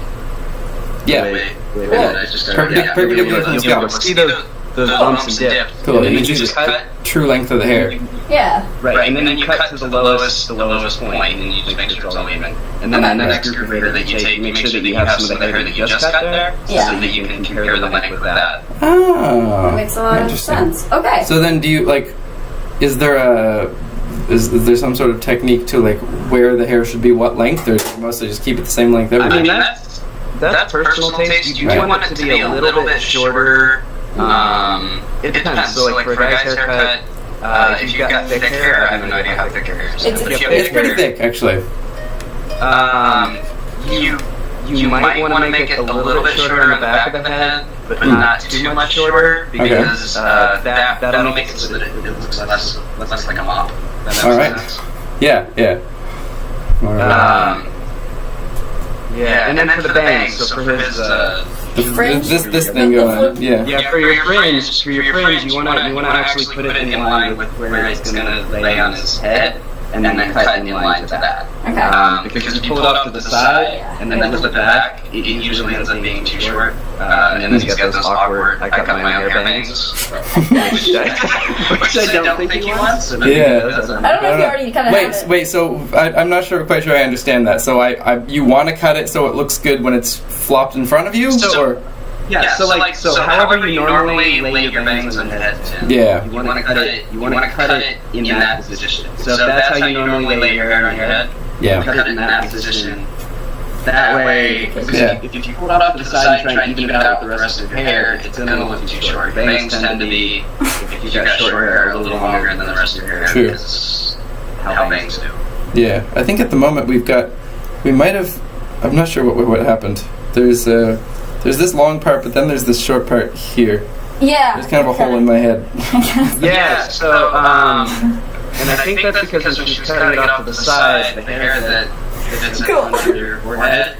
Yeah. the way it's just Perpendicular from the you'll be able scalp. to see those bumps and dips. Cool. And And then you you just just cut. true length of the hair. Yeah. Right, and then you cut to the lowest point, and you just make sure it's all even. And then the next group of hair that you take, make sure that you have some of the hair that you just cut there, Yeah. so that you can compare the length with that. Oh. That makes a lot of Interesting. sense. Okay. So then, do you like? Is there some sort of technique to like where the hair should be, what length, or do you mostly just keep it the same length I everywhere? mean, that's personal taste. You do want it to be a little bit shorter. It depends. So, like for a guy's haircut, if you've got thick hair, I have no idea how thick your hair is. It's- But if you have It's pretty thick, actually. You might want to make it a little bit shorter on the back of the head, but not too much shorter, because that'll make it so that it looks less like a mop. That makes All right. sense. Yeah. All right. Yeah, and then for the bangs, so for his Fringe? This thing going on. Yeah. yeah, for your fringe, you wanna actually put it in line with where it's gonna lay on his head, and then cut in line to that. Okay. Because if you pull it off to the side and then flip it back, it usually ends up being too short. And then you get those awkward, I cut my own hair bangs, which I don't think he wants. Yeah. I don't know if you already kind of have it. Wait. So I'm not quite sure I understand that. So you want to cut it so it looks good when it's flopped in front of you, or? Yeah, so however you normally lay your bangs on your head, Yeah. you want to cut it. You want to cut it in that position. So if that's how you normally lay your hair on your head, Yeah. cut it in that position. That way, Yeah. if you pull it off to the side and try and even it out with the rest of your hair, it's going to look too short. Bangs tend to be, if you've got short hair, a little longer than the rest of your hair. True. Because how bangs do. Yeah. I think at the moment we might have. I'm not sure what happened. There's this long part, but then there's this short part here. Yeah. There's kind of a hole in my head. Yeah, so, and I think that's because when she's cutting it off to the side, the hair that's Cool. under your forehead,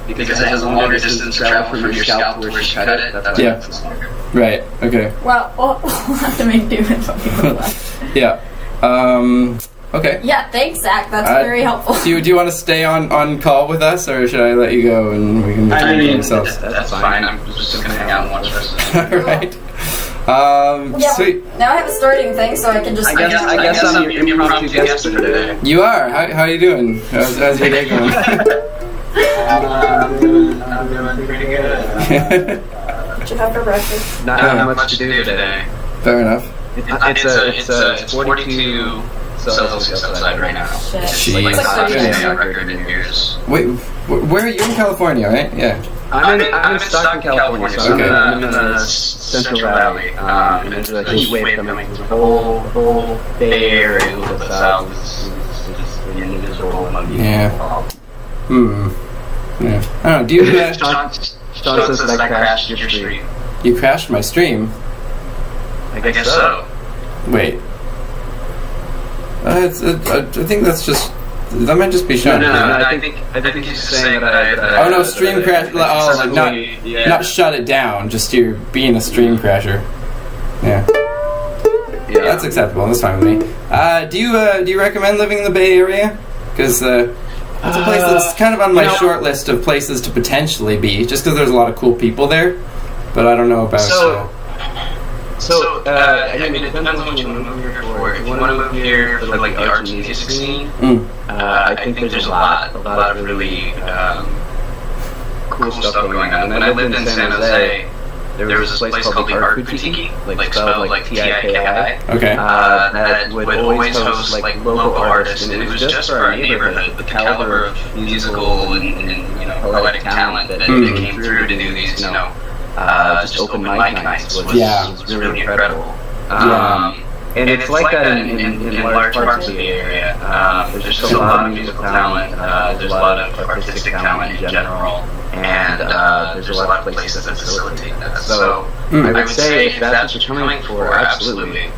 because it has a longer distance travel from your scalp to where she cut it, that's why Yeah. it's longer. Right. Okay. Well, we'll have to make do with what we look like. Yeah. Okay. Yeah, thanks, Zach. That's very helpful. Do you want to stay on call with us, or should I let you go and we can I return to mean, ourselves? that's fine. I'm just gonna hang out and watch the rest of it. All right. Yeah, Sweet. now I have a starting thing, so I can just. I guess I'm your impromptu guest for today. You are. How you doing? How's your day going? I'm doing pretty good. What you have for breakfast? Not having much to do today. Fair enough. It's 42 Celsius outside right now. Shit. It's like It's the like hottest 30 day on record in years. Wait, where are you in California, right? Yeah. I'm in Stockton, California, so Okay. I'm in the Central Valley. And there's a heat wave coming through the whole Bay Area a little bit south. It's just miserable and muggy. Yeah. Yeah. I don't know. Do you Sean says that I crashed your stream. you crashed my stream? I guess so. Wait. I think that's just. That might just be Sean. No, I think he's saying that I. Oh no, stream crash. Oh, like not shut it down. Just you're being a stream crasher. Yeah. Yeah. that's acceptable. That's fine with me. Do you recommend living in the Bay Area? Because it's a place that's kind of on my short list of places to potentially be, just because there's a lot of cool people there. But I don't know about. I mean, it depends on what you want to move here for. If you want to move here for like the arts and music scene, I think there's a lot of really cool stuff going on. When I lived in San Jose, there was this place called the Art Boutique, like spelled like TIKI. Okay. That would always host like local artists, and it was just for our neighborhood. The caliber of musical and poetic talent that came through to do these, just open mic nights was really incredible. And it's like that in large parts of the area. There's just a lot of musical talent. There's a lot of artistic talent in general, and there's a lot of places that facilitate that. So I would say if that's what you're coming for, absolutely.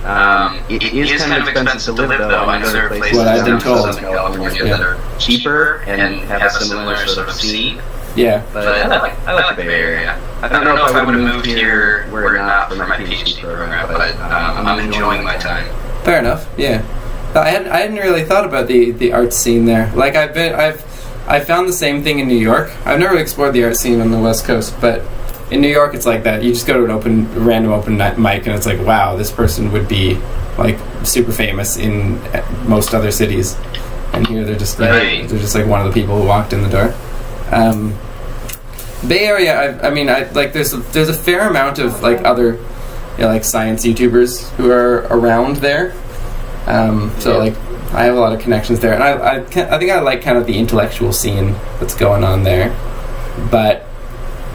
It is kind of expensive to live, though. I know there are places down in Southern California that are cheaper and have a similar sort of scene. Yeah. But I like the Bay Area. I don't know if I would have moved here were it not for my PhD program, but I'm enjoying my time. Fair enough. Yeah. I hadn't really thought about the art scene there. Like I found the same thing in New York. I've never explored the art scene on the West Coast, but in New York it's like that. You just go to a random open mic and it's like, wow, this person would be like super famous in most other cities, and here they're just they're just like one of the people who walked in the door. Bay Area, I mean, there's a fair amount of like other, like science YouTubers who are around there. So like I have a lot of connections there, and I think I like kind of the intellectual scene that's going on there. But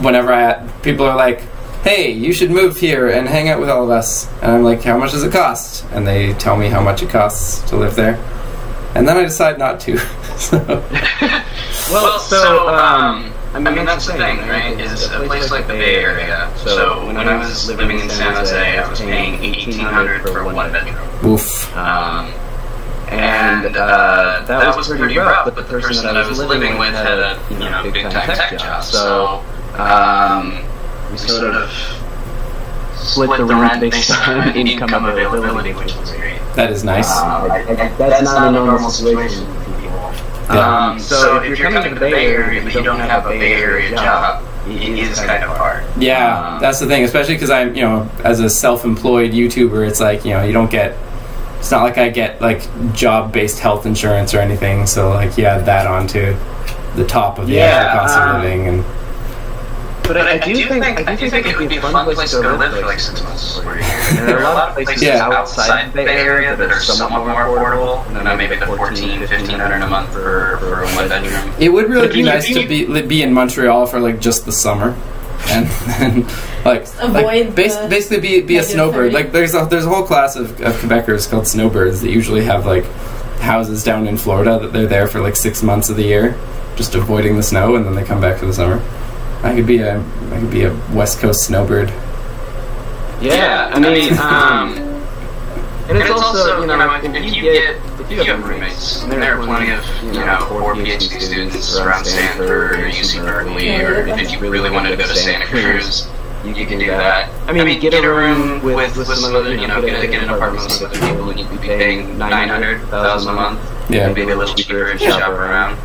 whenever people are like, "Hey, you should move here and hang out with all of us," and I'm like, "How much does it cost?" And they tell me how much it costs to live there, and then I decide not to. I mean, that's the thing, right? Is a place like the Bay Area. So when I was living in San Jose, I was paying $1,800 for one bedroom. Oof. And that was pretty rough. But the person that I was living with had a big time tech job. So we sort of split the rent based on income availability, which was great. That is nice. That's not a normal situation. So if you're coming to the Bay Area but you don't have a Bay Area job, it is kind of hard. Yeah, that's the thing, especially because I'm, as a self-employed YouTuber, it's like, you don't get, it's not like I get like job-based health insurance or anything, so like you add that onto the top of the actual cost of living. And but I do think it would be a fun place to go live for like 6 months before you're here. And there are a lot of places outside the Bay Area that are somewhat more affordable, maybe the $1,400-$1,500 a month for a one bedroom. It would really be nice to be in Montreal for like just the summer, and like basically be a snowbird. Like there's a whole class of Quebecers called snowbirds that usually have like houses down in Florida that they're there for like 6 months of the year, just avoiding the snow, and then they come back for the summer. I could be a West Coast snowbird. Yeah, I mean, and it's also, if you have roommates, and there are plenty of, 4 PhD students around Stanford or UC Berkeley, or if you really wanted to go to Santa Cruz, you can do that. I mean, get a room with some other, get an apartment with some other people, and you could be paying $900,000 a month. Yeah. Maybe a little cheaper and shop around.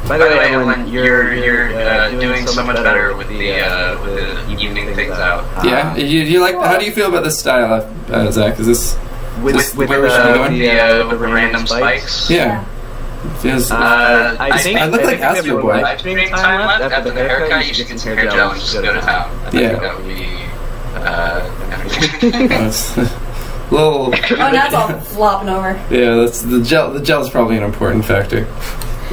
By the way, Ellen, you're doing so much better with the evening things out. Yeah, you like? How do you feel about this style, Zach? Is this with the random spikes? Yeah. Feels, I look like Astro Boy. Time left after the haircut, you should get some hair gel and just go to town. I think that would be little. Oh, now it's all flopping over. Yeah, that's the gel. The gel's probably an important factor.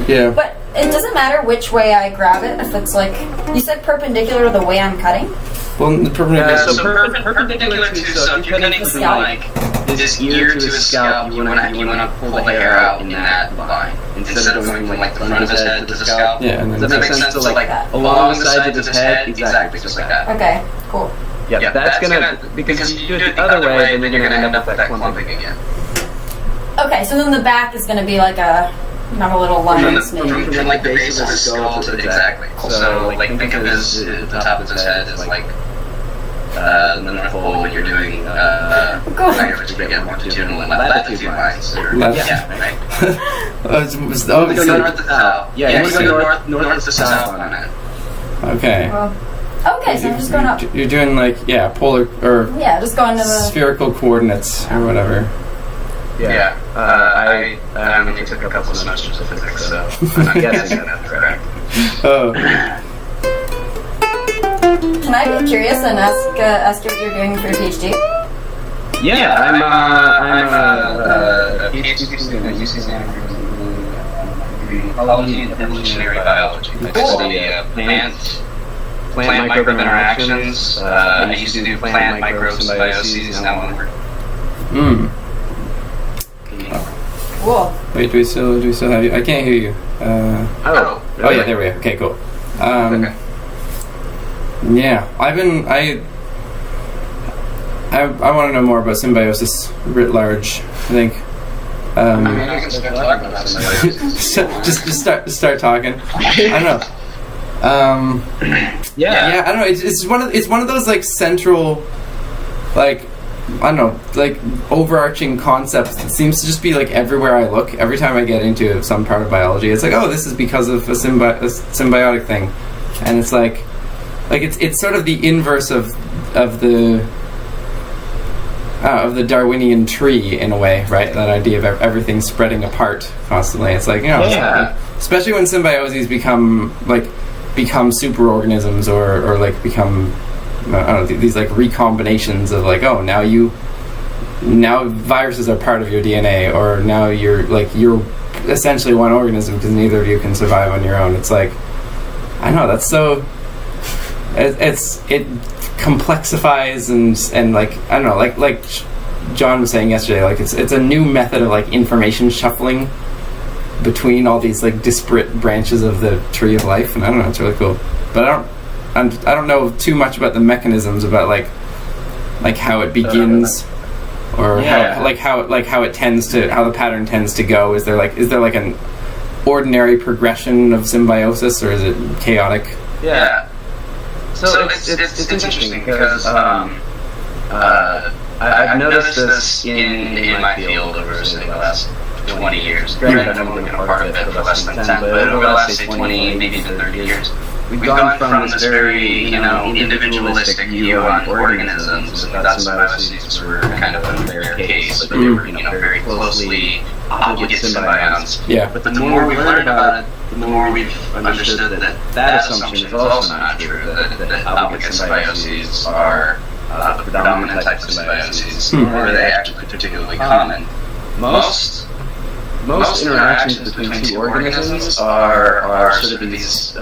Yeah. But it doesn't matter which way I grab it. If it's like you said, perpendicular to the way I'm cutting. Well, the perpendicular. Perpendicular to, so if you're cutting from like this ear to the scalp, you want to pull the hair out in that line instead of going from like the front of his head to the scalp. Yeah, and then does that make sense? So like along the sides of his head, exactly just like that. Okay, cool. Yeah, that's gonna because if you do it the other way, then you're gonna end up with that clumping again. Okay, so then the back is gonna be like a little line. From like the base of his skull to exactly. So like think of the top of his head as like the North Pole when you're doing to get longitudinal and latitude lines. Yeah, right. Go north to south. Yeah, you want to go north to south on it. Okay. Well, okay, so I'm just going up. You're doing like polar or just going to the spherical coordinates or whatever. Yeah. I only took a couple of semesters of physics, so I'm guessing that's correct. Oh. Can I be curious and ask you what you're doing for your PhD? Yeah, I'm a PhD student at UC Santa Cruz in ecology and evolutionary biology. I study plant microbe interactions. I used to do plant microbe symbioses. Now I'm working. Cool. Wait, do we still have you? I can't hear you. Really? Oh yeah, there we go. Okay, cool. Okay. Yeah, I want to know more about symbiosis writ large. I think. I mean, I can start talking about symbiosis. just start talking. I don't know. Yeah, I don't know. It's one of those like central, like, I don't know, like overarching concepts that seems to just be like everywhere I look. Every time I get into some part of biology, it's like, oh, this is because of a symbiotic thing, and it's like it's sort of the inverse of the Darwinian tree in a way, right? That idea of everything spreading apart constantly. It's like, especially when symbioses become superorganisms or like become I don't know, these like recombinations of like, oh, now viruses are part of your DNA, or now you're essentially one organism because neither of you can survive on your own. It's like, I know, that's so it complexifies and like, I don't know, like John was saying yesterday, like it's a new method of like information shuffling between all these like disparate branches of the tree of life, and I don't know, it's really cool. But I don't know too much about the mechanisms about like how it begins or how it tends to, how the pattern tends to go. Is there like an ordinary progression of symbiosis, or is it chaotic? Yeah. So it's interesting because I've noticed this in my field over, say, the last 20 years. Granted, I've only been a part of it for less than 10, but over the last, say, 20, maybe even 30 years, we've gone from this very, individualistic view on organisms, and that symbioses were kind of a rare case, but they were, very closely obligate symbionts. Yeah. But the more we've learned about it, the more we've understood that assumption is also not true, that obligate symbioses are the predominant type of symbiosis, nor are they actually particularly common. Most interactions between two organisms are sort of these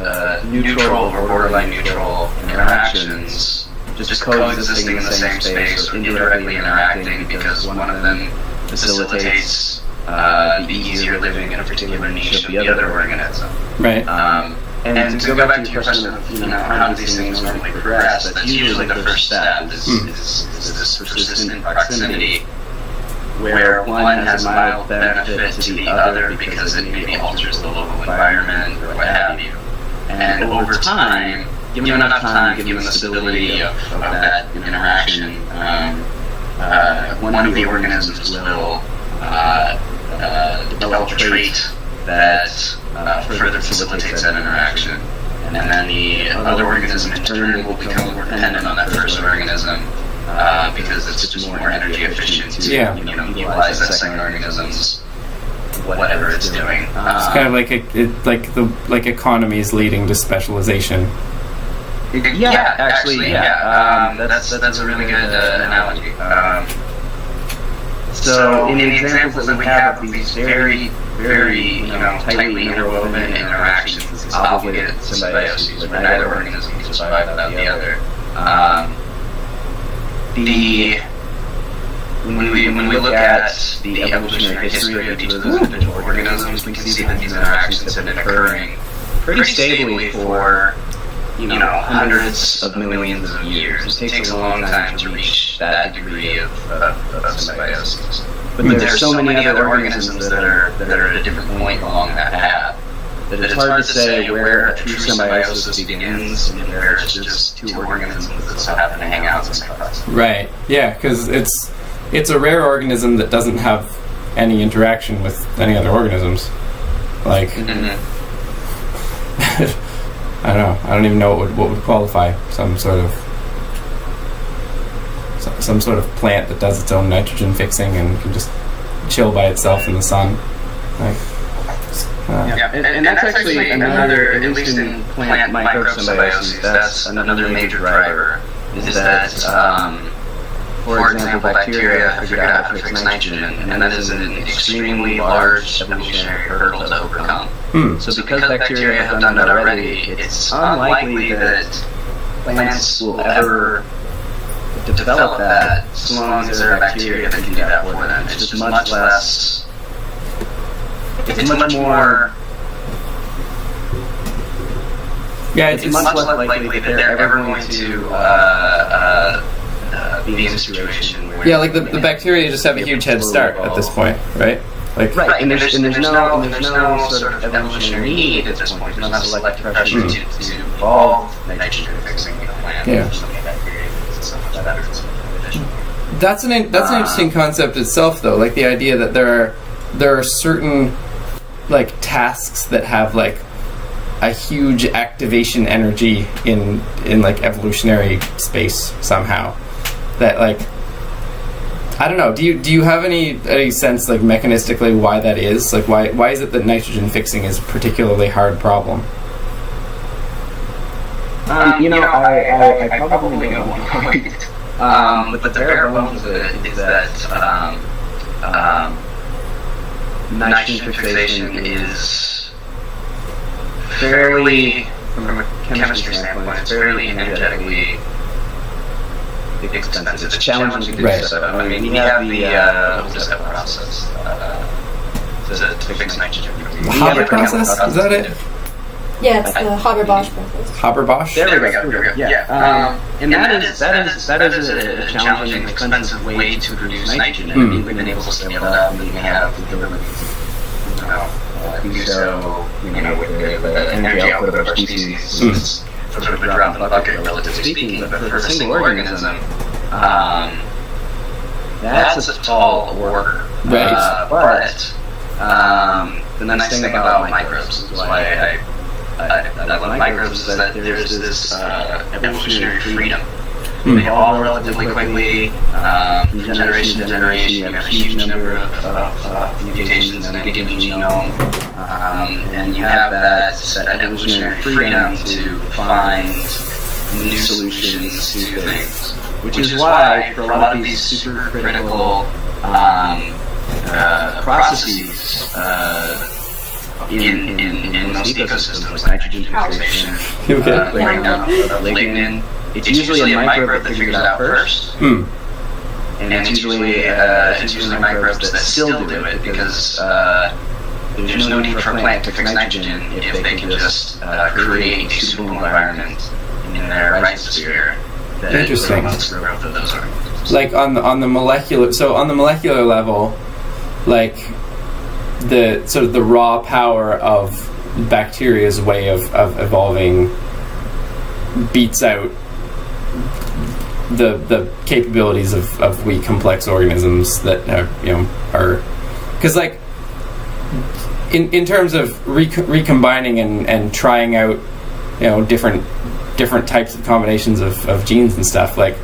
neutral or borderline neutral interactions, just coexisting in the same space or indirectly interacting because one of them facilitates the easier living in a particular niche of the other organism. Right. And to go back to your question of how do these things normally progress, that's usually the first step is this persistent proximity, where one has a mild benefit to the other because it maybe alters the local environment or what have you. And over time, given enough time, given the stability of that interaction, one of the organisms will develop a trait that further facilitates that interaction. And then the other organism in turn will become more dependent on that first organism because it's just more energy efficient to utilize that second organism's whatever it's doing. It's kind of like economies leading to specialization. Actually, that's a really good analogy. So in the examples that we have of these very, very tightly interwoven interactions, these obligate symbioses where neither organism can survive without the other. When we look at the evolutionary history of each of those individual organisms, we can see that these interactions have been occurring pretty stably for hundreds of millions of years. It takes a long time to reach that degree of symbiosis. But there's so many other organisms that are at a different point along that path. that it's hard to say where a true symbiosis begins and where it's just two organisms that so happen to hang out in the same place. Right. Yeah, because it's a rare organism that doesn't have any interaction with any other organisms. Like, I don't know. I don't even know what would qualify some sort of plant that does its own nitrogen fixing and can just chill by itself in the sun. Like, and that's actually another, at least in plant microbe symbiosis, that's another major driver. Is that, for example, bacteria figured out how to fix nitrogen, and that is an extremely large evolutionary hurdle to overcome. So because bacteria have done that already, it's unlikely that plants will ever develop that so long as there are bacteria that can do that for them. It's just much less. It's much more. yeah, It's much less likely that they're ever going to be in a situation where. yeah. Like the bacteria just have a huge head start at this point, right? Like, Right, and there's no sort of evolutionary need at this point. There's not selective pressure to evolve nitrogen fixing in a plant. Yeah. That That's an interesting concept itself, though. Like the idea that there are certain like tasks that have like a huge activation energy in like evolutionary space somehow. That like, I don't know. Do you have any sense like mechanistically why that is? Like why is it that nitrogen fixing is a particularly hard problem? I probably know one point. But the bare bones of it is that nitrogen fixation is fairly, from a chemistry standpoint, it's fairly energetically expensive. It's challenging to do so. I mean, we have the what was that process to fix nitrogen? The Haber process? Is that it? Yeah, it's the Haber-Bosch process. Haber-Bosch? There we go. Yeah. And that is a challenging and expensive way to produce nitrogen. And we've been able to scale it up, and we have the ability to do so, with the energy output of our species. It's sort of a drop in the bucket, relatively speaking, but for a single organism, that's a tall order. Right. But the nice thing about microbes is why I love microbes is that there's this evolutionary freedom. They evolve relatively quickly, from generation to generation. You have a huge number of mutations in a given genome, and you have that evolutionary freedom to find new solutions to things. Which is why, for a lot of these super critical processes in most ecosystems, nitrogen fixation, breaking down of lignin, it's usually a microbe that figures it out first. And it's usually microbes that still do it because there's no need for a plant to fix nitrogen if they can just create a suitable environment in their rhizosphere that promotes the growth of those organisms. Like on the molecular level, like the sort of the raw power of bacteria's way of evolving beats out the capabilities of we complex organisms that are because like in terms of recombining and trying out different types of combinations of genes and stuff, like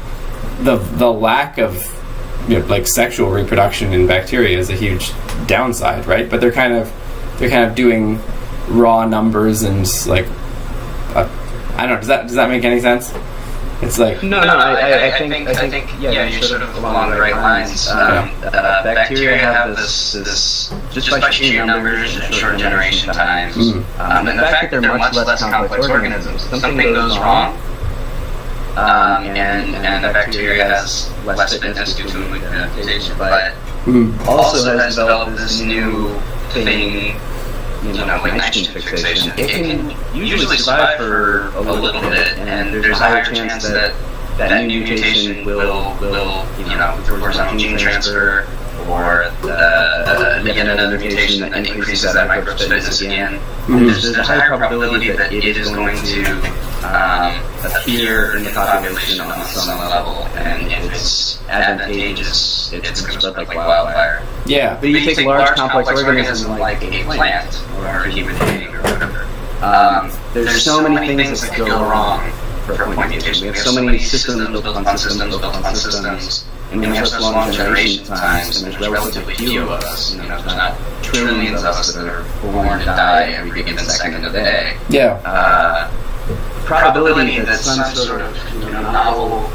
the lack of like sexual reproduction in bacteria is a huge downside, right? But they're kind of doing raw numbers and like I don't know. Does that make any sense? It's like I think you're sort of along the right lines. Bacteria have this just by sheer numbers and short generation times, and the fact that they're much less complex organisms. Something goes wrong, and the bacteria has less fitness due to a mutation, but also has developed this new thing. Like nitrogen fixation, it can usually survive for a little bit, and there's a higher chance that new mutation will, through horizontal gene transfer, or yet another mutation that increases that microbe's fitness again, there's a higher probability that it is going to appear in the population on some level, and if it's advantageous, it's going to spread like wildfire. Yeah. But you take large complex organisms like a plant or a human being or whatever. There's so many things that could go wrong for a point mutation. We have so many systems built on systems, and we have such long generation times, and there's relatively few of us. There's not trillions of us that are born and die every given second of the day. Yeah. Probability that some sort of novel,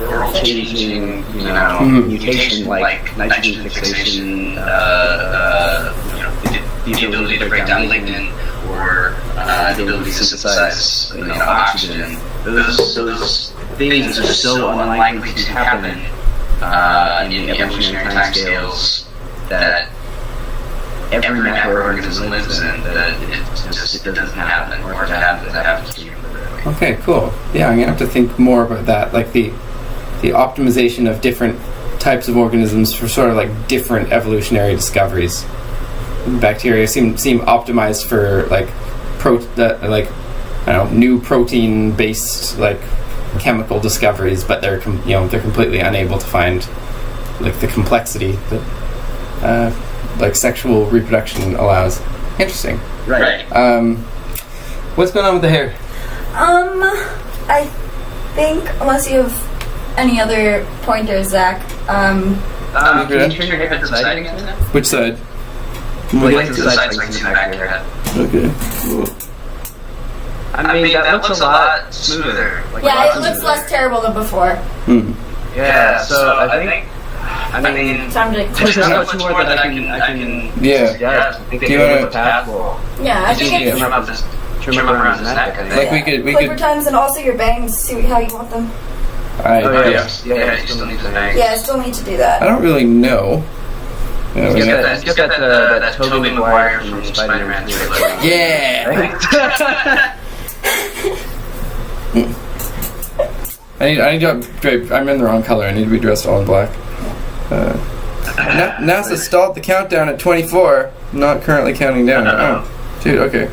world-changing, mutation like nitrogen fixation, the ability to break down lignin, or the ability to synthesize oxygen. Those things are so unlikely to happen in evolutionary timescales that every macroorganism lives in, that it doesn't happen, or if it happens, it happens to you. Okay, cool. Yeah, I'm gonna have to think more about that, like the optimization of different types of organisms for sort of like different evolutionary discoveries. Bacteria seem optimized for like new protein-based like chemical discoveries, but they're completely unable to find like the complexity that like sexual reproduction allows. Interesting. Right. What's going on with the hair? I think, unless you have any other pointers, Zach. Can you turn your head to the side again? Which side? Like to the side so you can see the back of your head. Okay. Cool. I mean, that looks a lot smoother. Yeah, it looks less terrible than before. Yeah, so I think. I mean, Time to there's not much more that I can. Yeah. I think Do you wanna- passable. Yeah, I think it's Trim up around his neck. I think. Like we clipper could. times, and also your bangs. See how you want them. Yeah, you still need the bangs. Yeah, I still need to do that. I don't really know. Yeah, He's got that Tobey Maguire from Spider-Man trailer. yeah. I need to drape. I'm in the wrong color. I need to be dressed all in black. NASA stalled the countdown at 24. Not currently counting down. Oh, dude. Okay.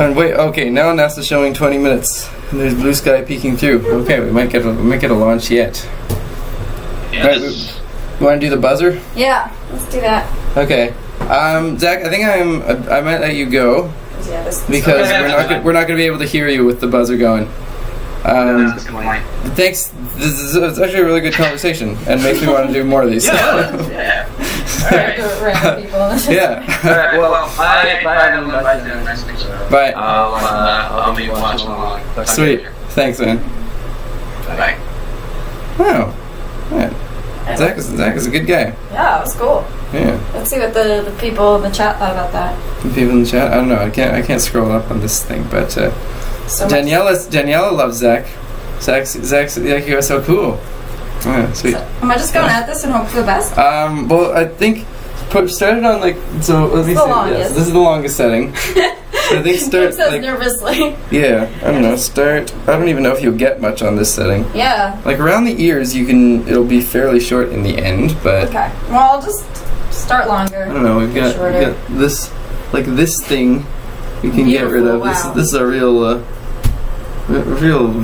And wait. Okay. Now NASA's showing 20 minutes. And there's blue sky peeking through. Okay, we might get a launch yet. Right, you want to do the buzzer? Yeah, let's do that. Okay. Zach, I think I might let you go Yeah, because we're not going to be able to hear you with the buzzer going. Thanks. It's actually a really good conversation and makes me want to do more of these. Yeah. Alright. Random people. Yeah. Alright, well, bye everyone. Bye to the next episode. Bye. I'll be watching along. Sweet. Thanks, man. Bye. Wow. Man. Zach is a good guy. Yeah, it was cool. Yeah. Let's see what the people in the chat thought about that. The people in the chat. I don't know. I can't scroll up on this thing, but Daniela loves Zach. Zach, you are so cool. Yeah, sweet. So, am I just going at this and hope for the best? Well, I think started on like so. Let me see. Yes, this is the longest setting. So I think start says like nervously. Yeah, I don't know. Start. I don't even know if you'll get much on this setting. Yeah. Like around the ears, it'll be fairly short in the end, but Okay. Well, I'll just start longer. I don't know. We've got this this thing we can get rid of. Wow. This is a real.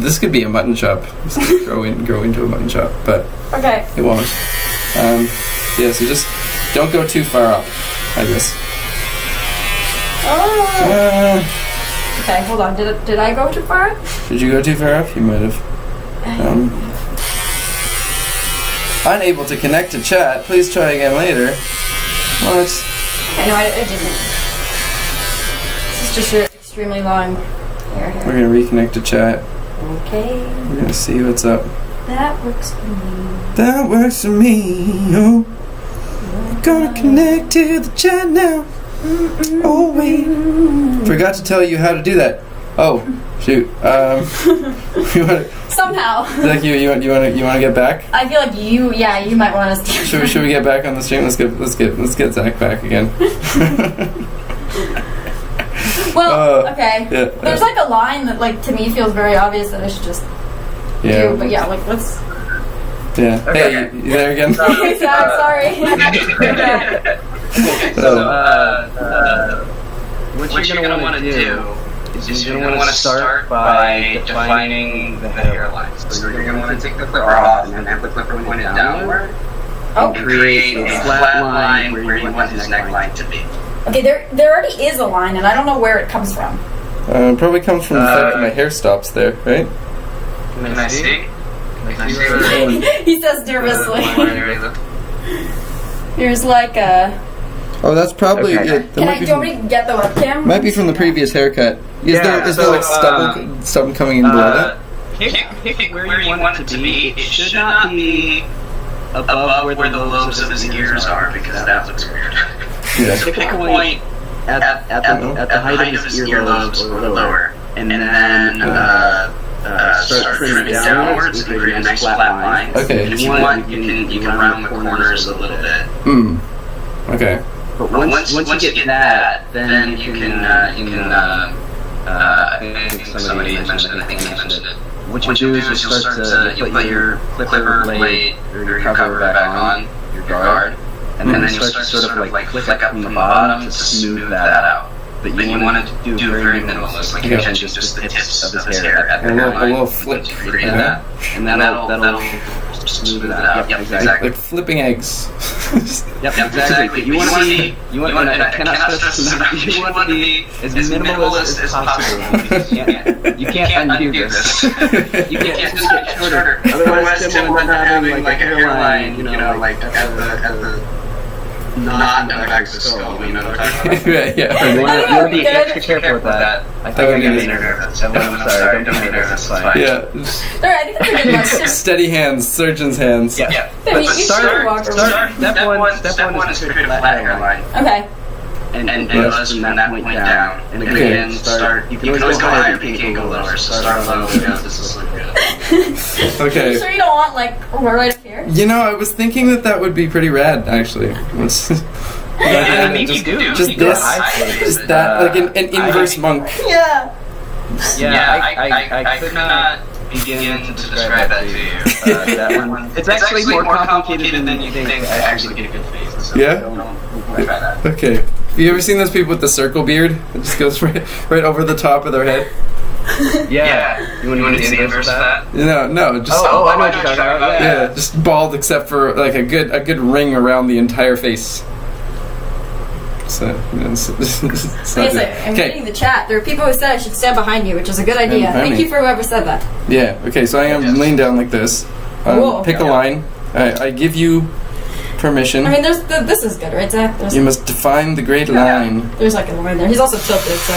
This could be a mutton chop. This could grow into a mutton chop, but Okay. it won't. Yeah, so just don't go too far up, I guess. Okay, hold on. Did I go too far? Did you go too far up? You might have. Unable to connect to chat. Please try again later. What? Okay, no, I didn't. This is just your extremely long hair. We're gonna reconnect to chat. Okay. We're gonna see what's up. That works for me. That works for me. Oh. Gonna connect to the chat now. Oh wait. Forgot to tell you how to do that. Oh, shoot. Somehow. Like you want to get back? I feel like you might want us to. Should we get back on the stream? Let's get Zach back again. Well, okay. Yeah, There's like a line that like to me feels very obvious that I should just do, but yeah, like let's. Yeah. Okay. Hey, you there again? Hey, Zach, sorry. What you're going to want to do is you're going to want to start by defining the hairline. So you're going to want to take the clipper off and have the clipper pointed downward. Oh. And create a flat line where you want his neckline to be. Okay, there already is a line, and I don't know where it comes from. It probably comes from the fact that my hair stops there, right? Can I see? He says nervously. Here's like a... Oh, that's probably Okay. it. do you want me to get the webcam? Might be from the previous haircut. Is there like stubble coming in below that? Pick where you want it to be. It should not be above where the lobes of his ears are, because that looks weird. Yeah. So pick a point at the height of his earlobes or lower, and then start trimming downwards and create a nice flat line. Okay. If you want, you can round the corners a little bit. Okay. But once you get that, then you can I think somebody mentioned it. What you do is you start to put your clipper blade or your cover back on your guard, and then you start to sort of like flick up from the bottom to smooth that out. But you want to do very minimalist, like attention just the tips of his hair at the hairline. A little flip. Create that, and that'll smooth it out. Yep, exactly. Like flipping eggs. Yep, exactly. You want to be, I cannot stress enough, you want to be as minimalist as possible. You can't undo this. You can't just get shorter. Otherwise, Tim will end up having like a hairline, like at the not in the back of the skull. You know what I'm talking about? Yeah. You want to be extra careful with that. I think I'm getting nervous. I'm sorry, don't be nervous. That's fine. Yeah. Alright, I think that's a good one. Steady hands, surgeon's hands. Yeah. But you should walk around. Step one is to create a flat hairline. Okay. And goes from that point down. And again, you can always go higher, but you can't go lower. So start low. This is good. Okay. So you don't want like right up here? You know, I was thinking that would be pretty rad, actually. Yeah, I mean, you do. Just this, just that, like an inverse monk. Yeah. Yeah, I could not begin to describe that to you. That one, it's actually more complicated than you think to actually get a good face. So Yeah? Don't worry about that. Okay. Have you ever seen those people with the circle beard? It just goes right over the top of their head. Yeah. You want to see the inverse of that? No, just I know what you're talking about. yeah, just bald except for like a good ring around the entire face. So, it's not good. I'm reading the chat. There are people who said I should stand behind you, which is a good idea. Behind Thank me. you for whoever said that. Yeah. Okay. So I am laying down like this. Whoa. Pick a line. I give you permission. I mean, this is good, right, Zach? You must define the great line. There's like a line there. He's also tilted, so.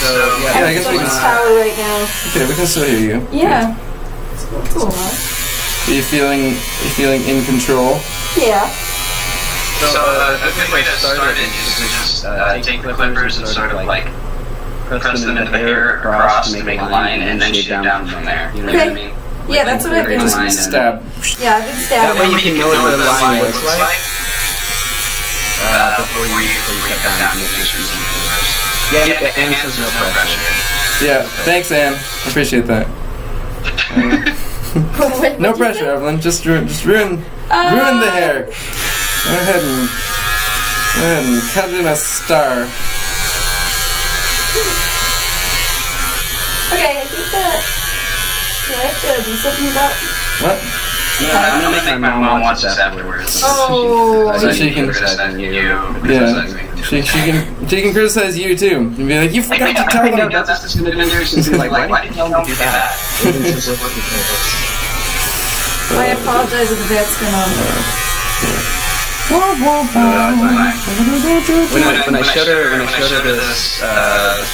So Yeah, I guess we so can. much power right now. Okay, we can still hear you. Yeah. It's a little loud. Are you feeling in control? Yeah. So a good way to start it is to just take the clippers and sort of like press them into the hair across to make a line, and then shape down from there. You know what I mean? Yeah, that's what I've been Just doing. Stab. Yeah, I've been stabbing. That way you can know what the line looks like before you cut down and make sure you Yeah, and says no pressure. Yeah. Thanks, Anne. I appreciate that. Wait, No what'd you pressure, say? Evelyn. Just ruin the hair. Go ahead and cut it in a star. Okay, I think that. Do I have to do something about? What? I'm gonna make my mom watch this afterwards. Oh. So she can- criticizing you. Yeah. She can criticize you too and be like, you forgot to tell them. That's just gonna be like, why did you tell me to do that? I apologize if that's gonna. When I showed her this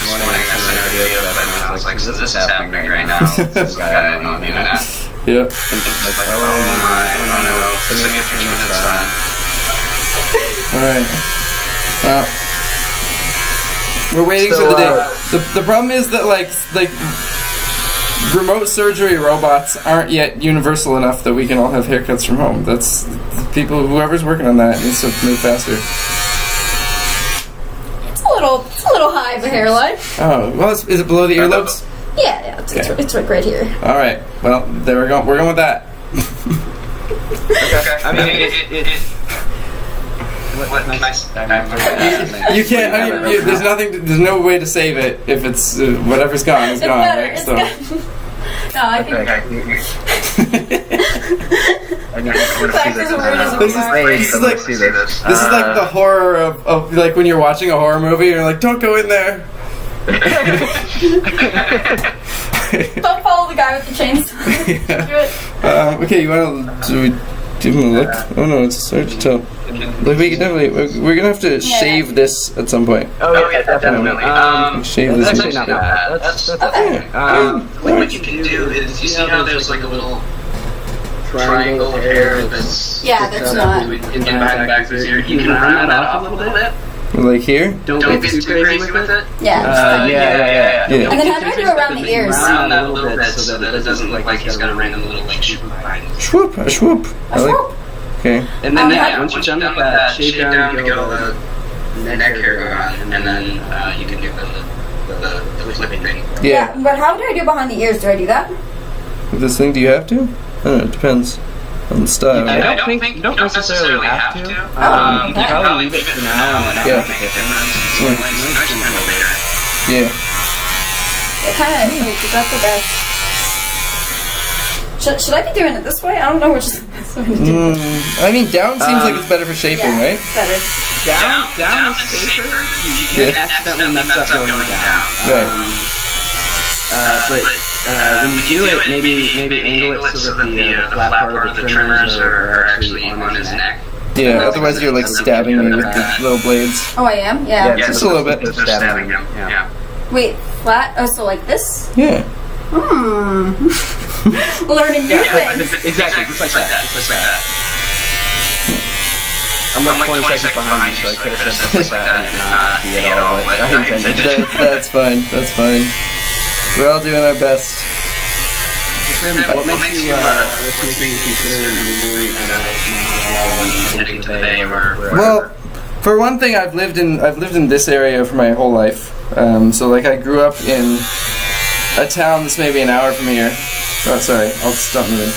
morning, I sent her a video of it, and I was like, is this happening right now? This guy I don't know on the internet. Yeah. And she's like, oh my, I don't know. So I'm gonna turn this on. Alright. We're waiting for the day. The problem is that like remote surgery robots aren't yet universal enough that we can all have haircuts from home. That's whoever's working on that needs to move faster. It's a little high of a hairline. Oh, well, is it below the earlobes? Yeah, it's like right here. All right. Well, there we go. We're going with that. Okay. I mean, what nice. You can't. I mean, there's nothing. There's no way to save it if it's whatever's gone is gone. Better, Right? it's So. good. No, I think. This is like the horror of like when you're watching a horror movie and you're like, don't go in there. Don't follow the guy with the chainsaw. Yeah. Okay, you want to give him a look? Oh no, it's hard to tell. Like we can definitely, we're gonna have to shave this at some point. Oh yeah, definitely. Shave this. That's actually not bad. That's okay. What you can do is, you see how there's like a little triangle hair that's not. in back here. You can round that off a little bit. Like here? Don't get too crazy with it. Yeah. Yeah. And then how do I do around the ears? Round that a little bit so that it doesn't look like he's got a random little like shoop behind it. Swoop, a swoop. I like. Okay. And then once you're done with that, shave down to go the neck hair on, and then you can do the flipping thing. Yeah. But how do I do behind the ears? Do I do that? This thing, do you have to? I don't know, it depends on the style. I don't think you don't necessarily have to. You can probably leave it for now and then make it later. Yeah. It kind of is that the best? Should I be doing it this way? I don't know which is the best way to do it. I mean, down seems like it's better for shaping, right? Better. Down is safer. You can accidentally mess up going down. Right. But when you do it, maybe angle it so that the flat part of the trimmers are actually on his neck. Yeah, otherwise you're like stabbing me with the little blades. Oh, I am? Yeah. Just a little bit. Just stabbing him. Yeah. Wait, flat? Oh, so like this? Yeah. Learning new things. Exactly, just like that. I'm like 20 seconds behind you, so I could have said just like that and not be at all, but I intended it. That's fine. That's fine. We're all doing our best. What makes you consider heading to the Bay or Well, for one thing, I've lived in this area for my whole life. So like I grew up in a town that's maybe an hour from here. Oh, sorry, I'll stop moving.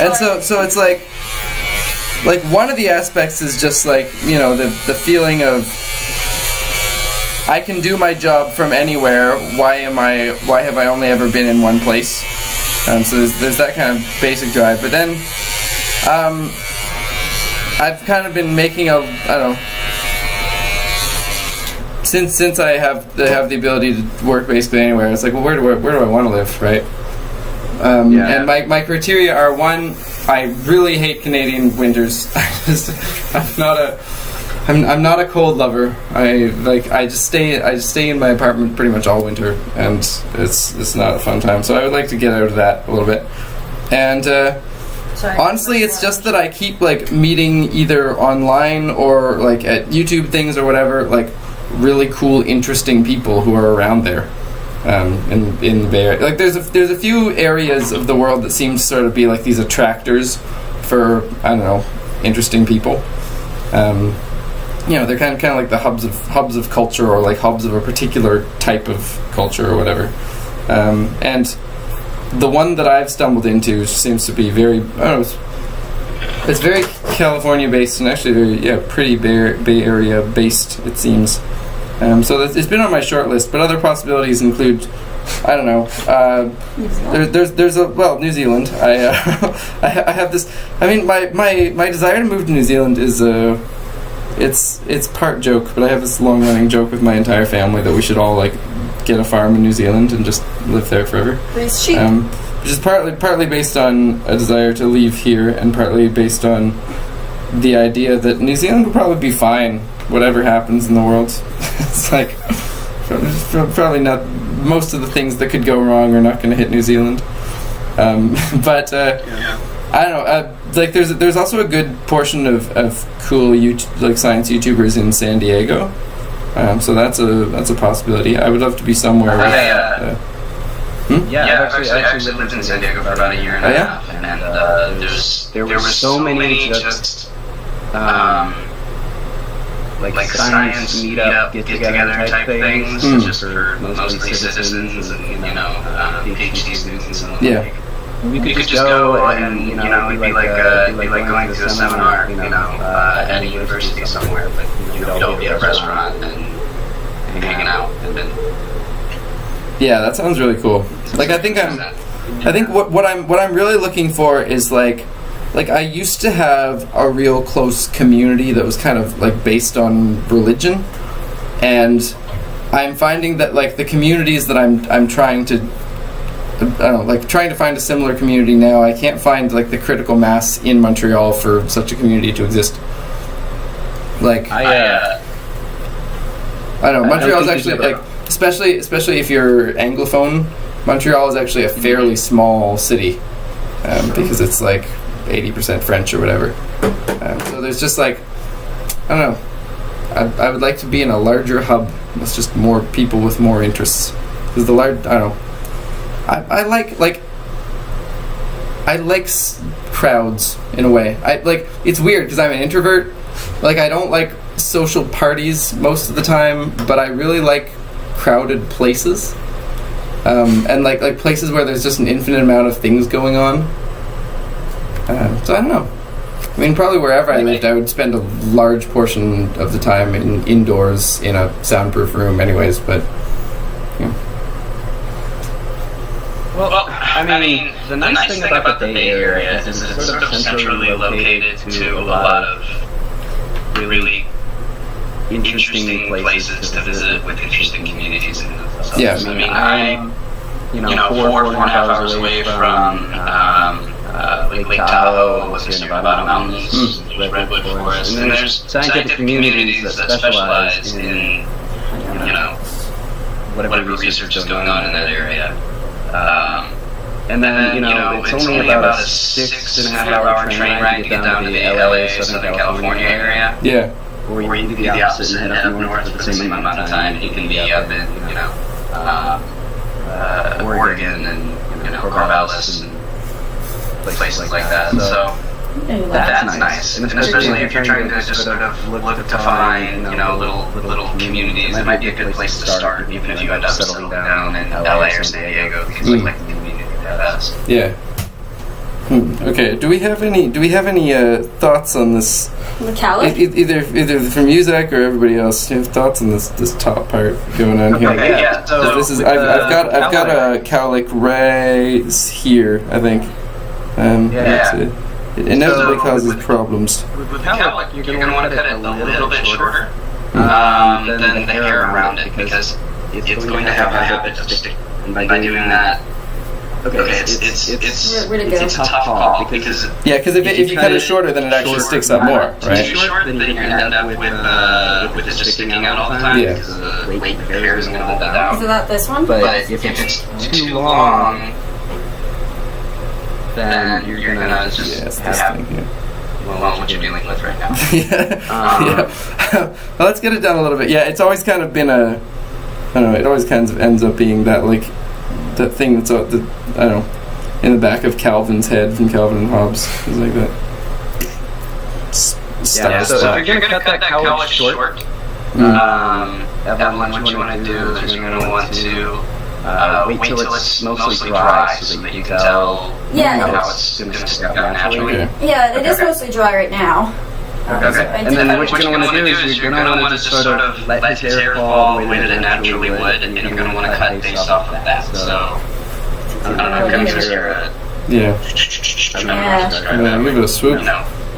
And so it's like one of the aspects is just like, you know, the feeling of I can do my job from anywhere. Why have I only ever been in one place? So there's that kind of basic drive. But then I've kind of been making I don't know, since I have the ability to work basically anywhere. It's like, well, where do I want to live, right? And my criteria are: one, I really hate Canadian winters. I'm not a cold lover. I just stay in my apartment pretty much all winter, and it's not a fun time. So I would like to get out of that a little bit. And honestly, it's just that I keep like meeting either online or like at YouTube things or whatever, like really cool, interesting people who are around there. In the Bay Area, like there's a few areas of the world that seem to sort of be like these attractors for, I don't know, interesting people. You know, they're kind of like the hubs of culture, or like hubs of a particular type of culture or whatever. And the one that I've stumbled into seems to be very, I don't know, it's very California based and actually very pretty Bay Area based, it seems. So it's been on my short list, but other possibilities include, I don't know, there's New Zealand. I have this. I mean, my desire to move to New Zealand is it's part joke, but I have this long running joke with my entire family that we should all like get a farm in New Zealand and just live there forever. Raise sheep. Which is partly based on a desire to leave here, and partly based on the idea that New Zealand will probably be fine, whatever happens in the world. It's like probably not. Most of the things that could go wrong are not going to hit New Zealand. But I don't know. Like there's also a good portion of cool like science YouTubers in San Diego. So that's a possibility. I would love to be somewhere. I've actually lived in San Diego for about a year and a half, and there were so many just like science meetup, get together type things, just for mostly citizens and PhD students and the like. You could just go and it'd be like going to a seminar, at a university somewhere, but you'd all be at a restaurant and hanging out and then. Yeah, that sounds really cool. Like I think what I'm really looking for is like I used to have a real close community that was kind of like based on religion, and I'm finding that like the communities that I'm trying to trying to find a similar community now, I can't find like the critical mass in Montreal for such a community to exist. Like I don't know, Montreal is actually like, especially if you're Anglophone, Montreal is actually a fairly small city, because it's like 80% French or whatever. So there's just like, I don't know, I would like to be in a larger hub with just more people with more interests. Because I don't know, I like crowds in a way. It's weird because I'm an introvert. Like I don't like social parties most of the time, but I really like crowded places, and like places where there's just an infinite amount of things going on. So I don't know. I mean, probably wherever I lived, I would spend a large portion of the time indoors in a soundproof room, anyways. But yeah. Well, I mean, the nice thing about the Bay Area is it's sort of centrally located to a lot of really interesting places to visit with interesting communities. Yeah. I mean, I'm 4.5 hours away from Lake Tahoe, was here in Nevada Mountains, Redwood Forest, and there's scientific communities that specialize in whatever research is going on in that area. And then, it's only about a 6.5 hour train ride to get down to the LA, Southern California area. Yeah. Or you can do the opposite and head up north for the same amount of time. You can be up in, Oregon and, Corvallis and places like that. So that's nice. And especially if you're trying to just sort of look to find, little communities, it might be a good place to start, even if you end up settling down in LA or San Diego, because you like the community the best. Yeah. Okay. Do we have any thoughts on this? Metallic? Either from you, Zach, or everybody else. Do you have thoughts on this top part going on here? Okay, yeah. So this is I've got a cowlick right here, I think. It inevitably causes problems. With cowlick, you're going to want to cut it a little bit shorter than the hair around it, because it's going to have a habit of sticking. And by doing that, it's a tough call, because if you cut it shorter, then it actually sticks up more, right? Too short, then you're going to end up with it just sticking out all the time, because the weight of the hair isn't going to hold it down. Is that this one? But if it's too long, then you're gonna just have what you're dealing with right now. Yeah. Well, let's get it down a little bit. Yeah, it's always kind of been I don't know. It always kind of ends up being that that thing that's in the back of Calvin's head from Calvin and Hobbes. It's like that. So if you're gonna cut that cowlick short, Evan, what you want to do is you're gonna want to wait till it's mostly dry, so that you can tell how it's going to stick out naturally. Okay. Yeah, it is mostly dry right now. Okay. And then what you're going to want to do is you're going to want to just sort of let his hair fall the way that it naturally would, and you're going to want to cut based off of that. So, I don't know, kind of here. Yeah. And then give it a swoop.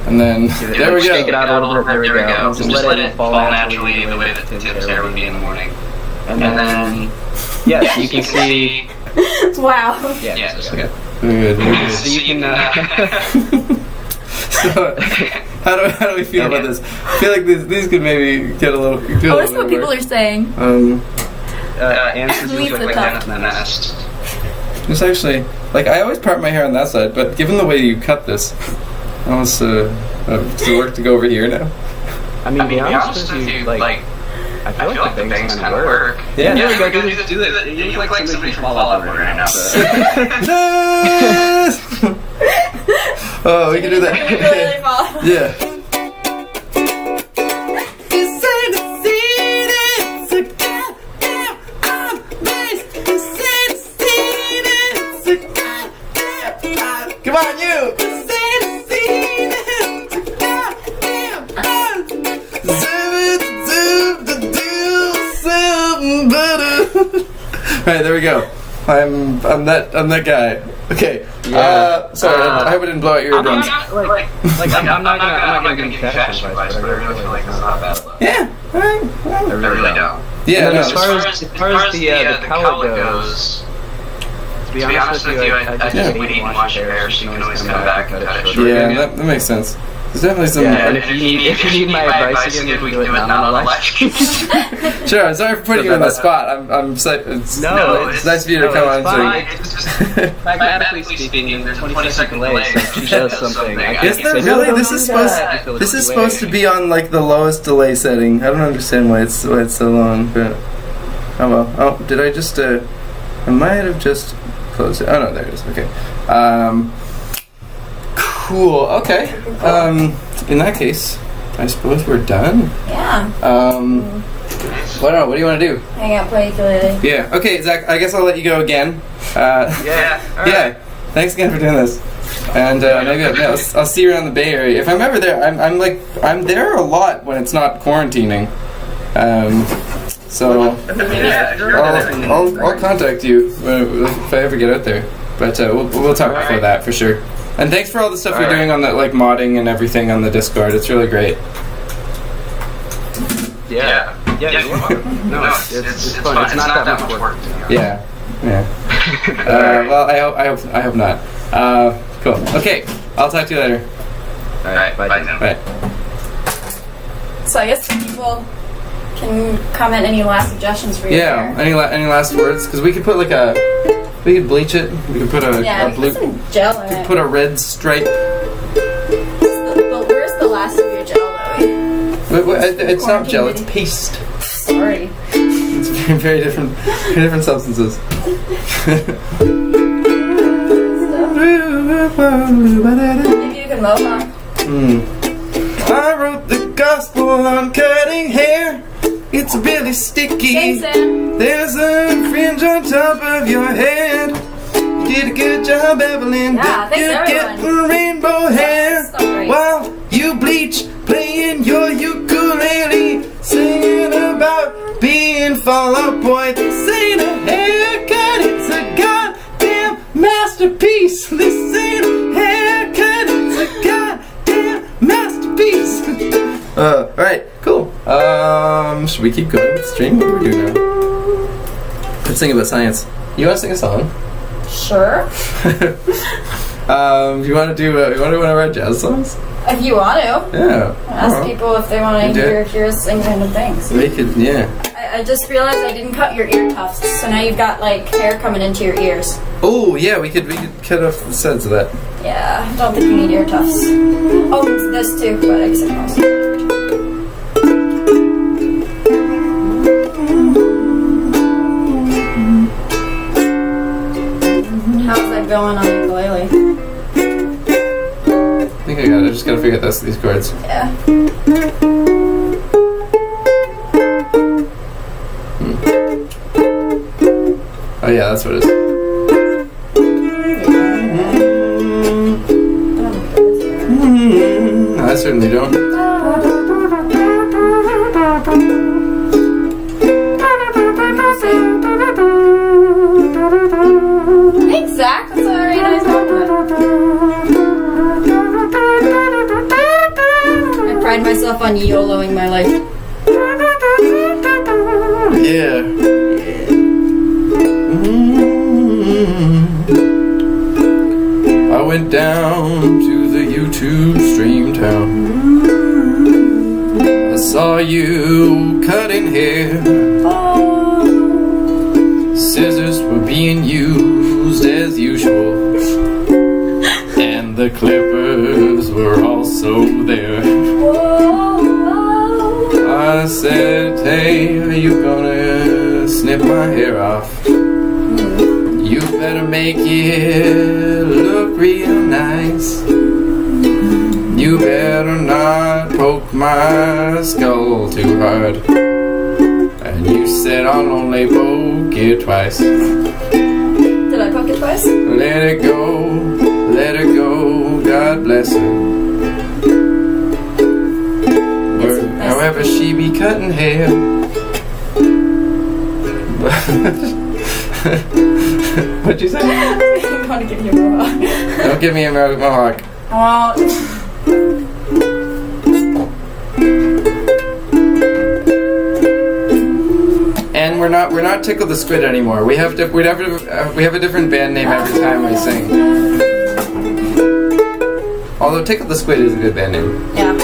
And then, there we go. Shake it out a little bit, there we go. Just let it fall naturally the way that Tim's hair would be in the morning. And then, yes, you can see. Wow. Yeah, just okay. Good. So you can. So, how do we feel about this? I feel like these could maybe get a little. Oh, that's what people are saying. Answers Leave look the like top. that nest. It's actually I always part my hair on that side, but given the way you cut this, I almost does it work to go over here now? I mean, be honest with you, I feel like the bangs kind of work. Yeah, there we go. Do that. You look like somebody from Fallout Boy right now. Oh, we can do that. Yeah. You say Alright, there we go. I'm that guy. Okay. Yeah. Sorry, I hope I didn't blow out your eardrums. I'm not gonna give you fashion advice, but I really feel like it's not bad. Yeah. Alright. I really don't. Yeah. And No, as far as the cowlick goes, to be honest with you, I just wait and wash your hair, so you can always come back and cut it short. yeah, that makes sense. There's definitely some. Yeah, and if you need my advice again, we can do it non-life. Sure. I'm sorry for putting you on the spot. I'm it's nice of you to come on. Pragmatically speaking, there's 20-second delay, so if she does something. Is there really? This is supposed to be on like the lowest delay setting. I don't understand why it's so long, but oh well. Oh, did I just? I might have just closed it. Oh no, there it is. Okay. Cool. Okay. In that case, I suppose we're done. Yeah. What do you want to do? Hang out, play ukulele. Yeah. Okay, Zach. I guess I'll let you go again. Yeah. Yeah. Thanks again for doing this. And maybe I'll see you around the Bay Area. If I'm ever there, I'm there a lot when it's not quarantining. So I'll contact you if I ever get out there. But we'll talk before that for sure. And thanks for all the stuff you're doing on the like modding and everything on the Discord. It's really great. Yeah. You're welcome. No, it's fun. It's not that much work. Yeah. Well, I hope not. Cool. Okay. I'll talk to you later. All right. Bye. Bye. So I guess people can comment any last suggestions for you. Yeah. Any last words? Because we could put we could bleach it. We could put a blue. Put some gel in it. Put a red stripe. Where's the last of your gel, though? It's not gel. It's paste. Sorry. It's very different substances. Maybe you can mohawk. I wrote the gospel on cutting hair. It's really sticky. Thanks, Sam. There's a fringe on top of your head. You did a good job, Evelyn. Yeah, thanks, you everyone. get rainbow hair That's so great. while you bleach, playing your ukulele, singing about being Fall Out Boy. This ain't a haircut, it's a goddamn masterpiece. This ain't a haircut, it's a goddamn masterpiece. Alright, cool. Should we keep going with the stream? What do we do now? Let's sing about science. You want to sing a song? Sure. You want to do one of our jazz songs? If you want to. Yeah. Ask people if they want to hear us sing random things. We could, yeah. I just realized I didn't cut your ear tufts, so now you've got like hair coming into your ears. Oh yeah, we could cut off the sides of that. Yeah, I don't think you need ear tufts. Oh, it's this too, but I guess it also. How's that going on ukulele? I think I got it. I just gotta figure out these chords. Yeah. Oh yeah, that's what it is. I certainly don't. Thanks, Zach. That's a very nice compliment. I pride myself on YOLOing my life. Yeah. I went down to the YouTube stream town. I saw you cutting hair. Scissors were being used as usual, and the clippers were also there. I said, hey, are you gonna snip my hair off? You better make it look real nice. You better not poke my skull too hard. And you said I'll only poke it twice. Did I poke it twice? Let it go, God bless her. But however she be cutting hair. What'd you say? I'm gonna give you a mohawk. Don't give me a mohawk. And we're not Tickle the Squid anymore. We have a different band name every time we sing. Although Tickle the Squid is a good band name. Yeah.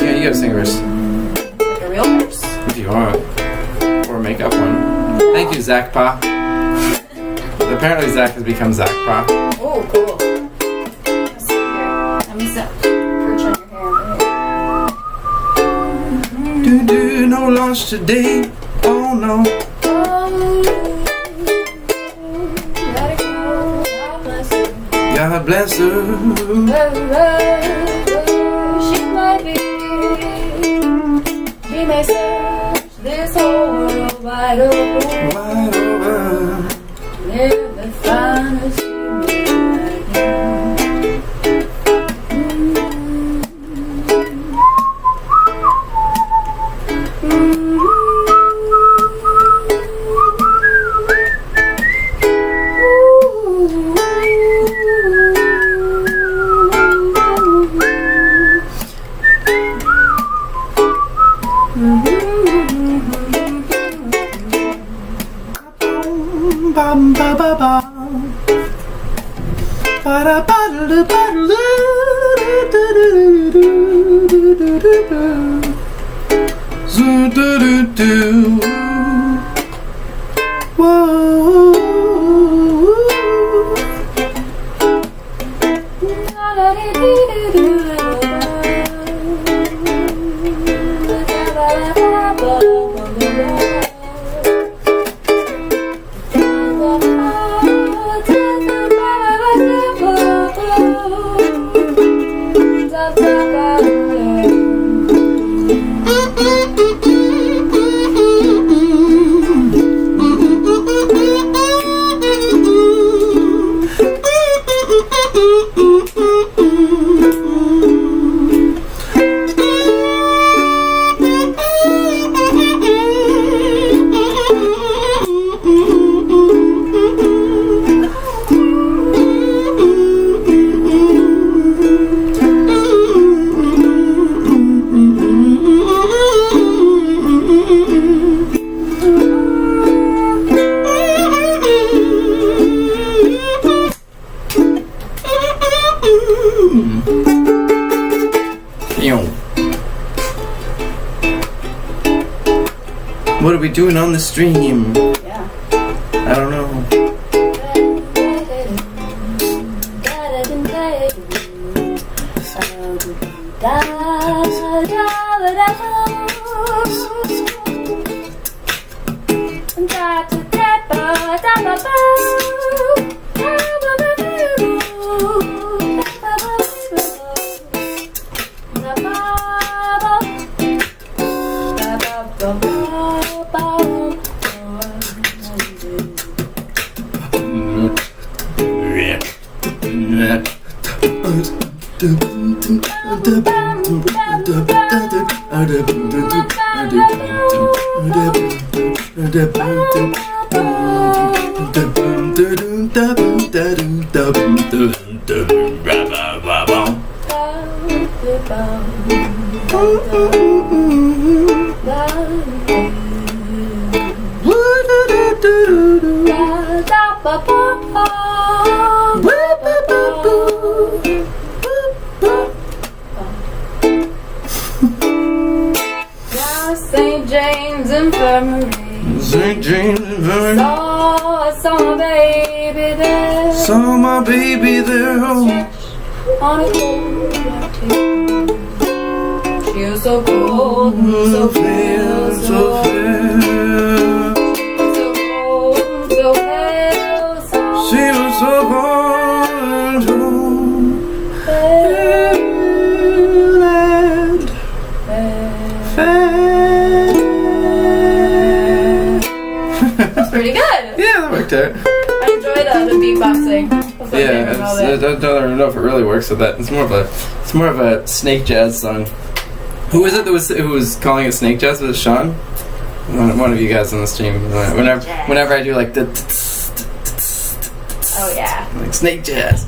Yeah, you gotta sing a verse. Like a real verse? If you want. Or make up one. Thank you, Zach Pa. Apparently Zach has become Zach Pa. Oh, cool. Let's see here. Let me sit. Perch on your hair. Do no lunch today. Oh no. God bless her. She might be. She may search this whole world wide open. Wide over. Never find a human like you. Bum ba ba ba. Ba da ba da ba da do do do do do do do. Zoo do do do. Whoa. What are we doing on the stream? Yeah. I don't know. St. James Infirmary. St. James Infirmary. Saw my baby there. Saw my baby there. On a cold black table. She was so cold, so pale, so fair. so cold, so pale, so She was so cold, so pale and fair. That's pretty good. Yeah, that worked out. I enjoyed the beatboxing. I Yeah, don't know I that. don't know if it really works with that. It's more of a snake jazz song. Who was it who was calling it snake jazz? Was it Sean? One of you guys on the stream. Whenever I do like the Oh yeah. like snake jazz.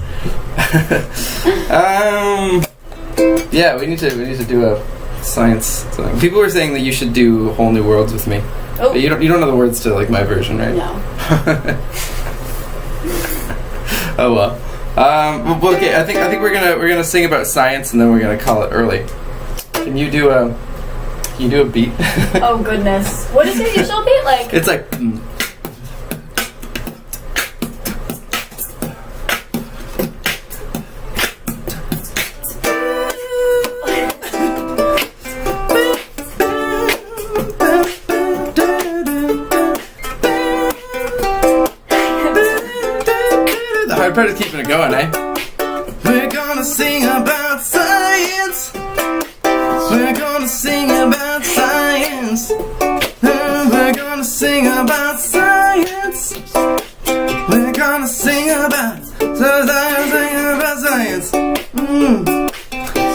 Yeah, we need to do a science song. People were saying that you should do Whole New Worlds with me. Oh. But you don't know the words to like my version, right? No. Oh well. Well, okay. I think we're gonna sing about science and then we're gonna call it early. Can you do a beat? Oh goodness. What is your usual beat like? It's like. The hard part is keeping it going, eh? We're gonna sing about science. We're gonna sing about science. We're gonna sing about science. We're gonna sing about science.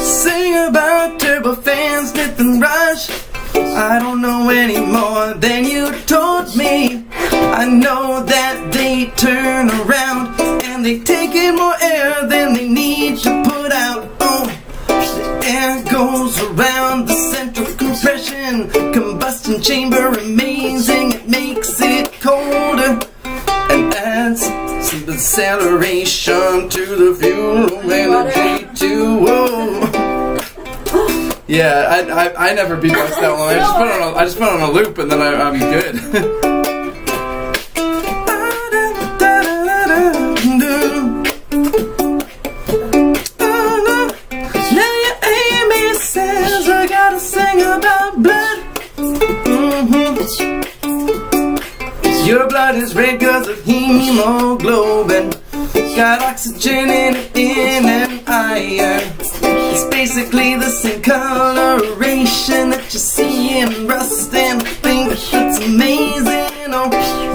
Sing about turbofans, Smith and Rush. I don't know any more than you told me. I know that they turn around and they take in more air than they need to put out. Oh, the air goes around the central compression combustion chamber, amazing, it makes it colder and adds some acceleration to the fuel energy too. Whoa. Yeah, I never beatbox that one. I just put it on a loop and then I'm good. Now your Amy says I gotta sing about blood. Your blood is red cause of hemoglobin. Got oxygen in it and iron. It's basically the same coloration that you see in rust, and I think it's amazing. Oh,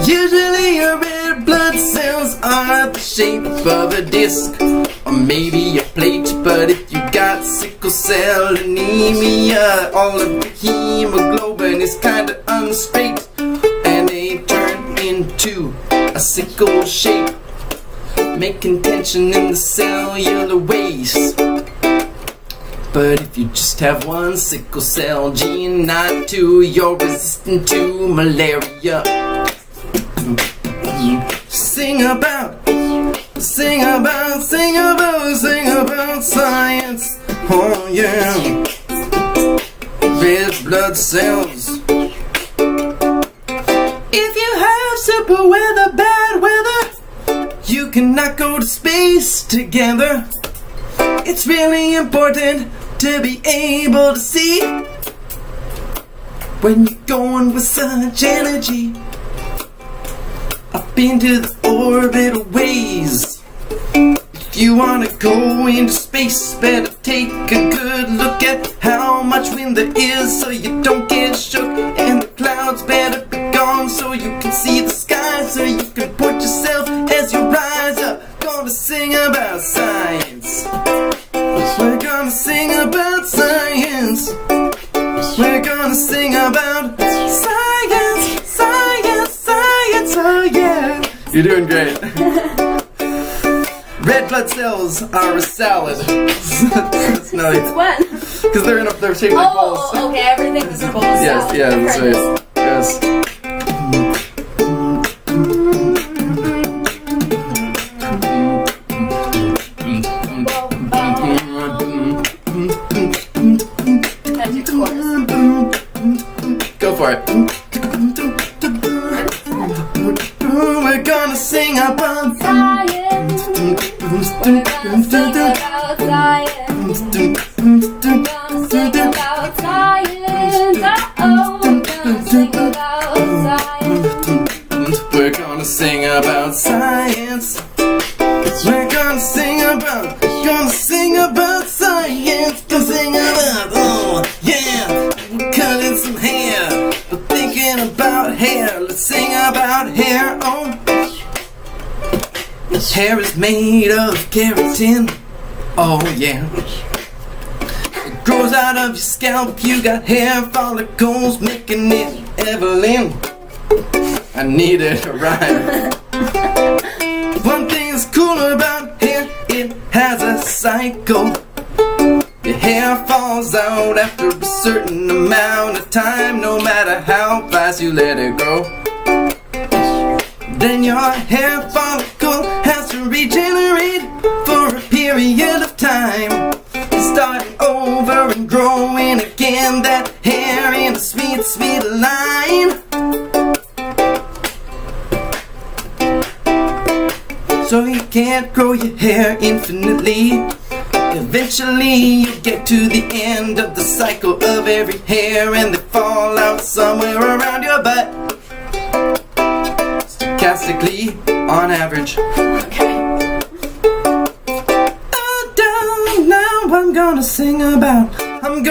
usually your red blood cells are the shape of a disc or maybe a plate, but if you got sickle cell anemia, all of the hemoglobin is kinda unstraight and they turn into a sickle shape, making tension in the cellular waste. But if you just have one sickle cell gene, not two, you're resistant to malaria. Sing about science. Oh yeah. Red blood cells. If you have super weather, bad weather, you cannot go to space together. It's really important to be able to see when you're going with such energy up into the orbital ways. If you wanna go into space, better take a good look at how much wind there is so you don't get shook, and the clouds better be gone so you can see the sky, so you can point yourself as you rise up. Gonna sing about science. We're gonna sing about science. We're gonna sing about science, science, science, oh yeah. You're doing great. Red blood cells are a salad. That's not It's what? because they're shaped like balls. Oh, okay, everything is a bowl of Yes, salad. yeah, that's right. Yes. That's your chorus. Go for it. We're gonna sing about Science. We're gonna sing about science. Gonna sing about science. Uh-oh. We're gonna sing about science. We're gonna sing about science. We're gonna sing about science. Gonna sing about, oh yeah, we're cutting some hair. We're thinking about hair. Let's sing about hair. Oh, Hair is made of keratin. Oh yeah. It grows out of your scalp. You got hair follicles making it Evelyn. I needed a rhyme. One thing that's cool about hair, it has a cycle. Your hair falls out after a certain amount of time, no matter how fast you let it grow. Then your hair follicle has to regenerate for a period of time, starting over and growing again, that hair in a sweet, sweet line. So you can't grow your hair infinitely. Eventually you get to the end of the cycle of every hair, and they fall out somewhere around your butt. Stochastically, on average. Okay. Now I'm gonna sing about science. We're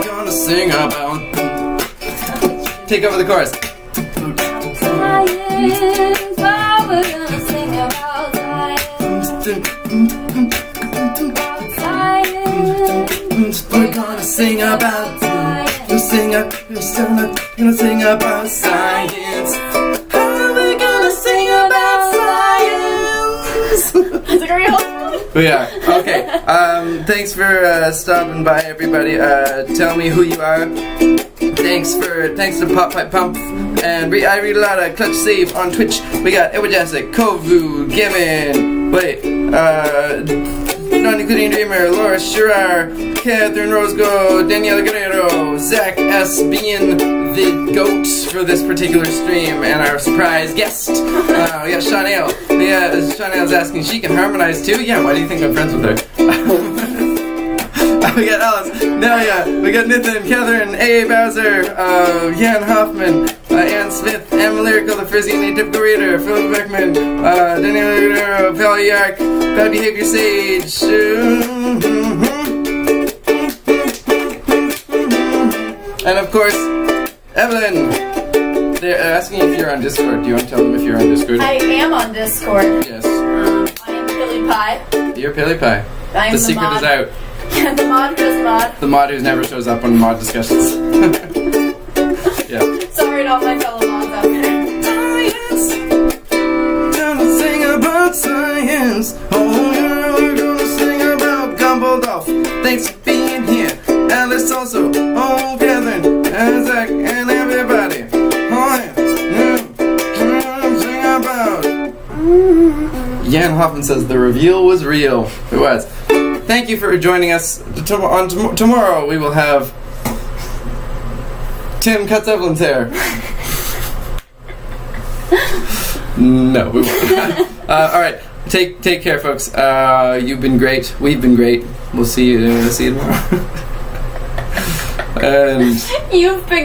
gonna sing about. Take over the chorus. Science, well, we're gonna sing about science. Science. We're gonna sing about science. We're gonna sing about science. We're gonna sing about science. Is it real? We are. Okay. Thanks for stopping by, everybody. Tell me who you are. Thanks to Pop Pipe Pump. And I read a lot of Clutch Save on Twitch. We got Edward Jessic, Kovu, Given, Non-Including Dreamer, Laura Shirar, Catherine Rosego, Daniela Guerrero, Zach S. being the GOAT for this particular stream, and our surprise guest. We got Chanel. Chanel's asking, she can harmonize too? Yeah, why do you think I'm friends with her? We got Alice, Nelia, we got Nathan, Catherine, A. Bowser, Jan Hoffman, Ann Smith, Emma Lyrical, the Frizzy and Atypical Reader, Philip Beckman, Daniel Guerrero, Pal Yark, Bad Behavior Sage, and of course, Evelyn. They're asking if you're on Discord. Do you want to tell them if you're on Discord? I am on Discord. Yes. I am Pilly Pie. You're Pilly Pie. I am The secret mod. is out. The mod who does mod. The mod who never shows up on mod discussions. Yeah. Sorry to all my fellow mods out there. Science. Gonna sing about science. Oh yeah, we're gonna sing about Gumbledorf. Thanks for being here. Alice also. Oh, Catherine. And Zach. And everybody. Oh yeah. Gonna sing about. Jan Hoffman says the reveal was real. It was. Thank you for joining us. Tomorrow we will have Tim cuts Evelyn's hair. No, we won't. All right, take care, folks. You've been great. We've been great. We'll see you tomorrow. And You've been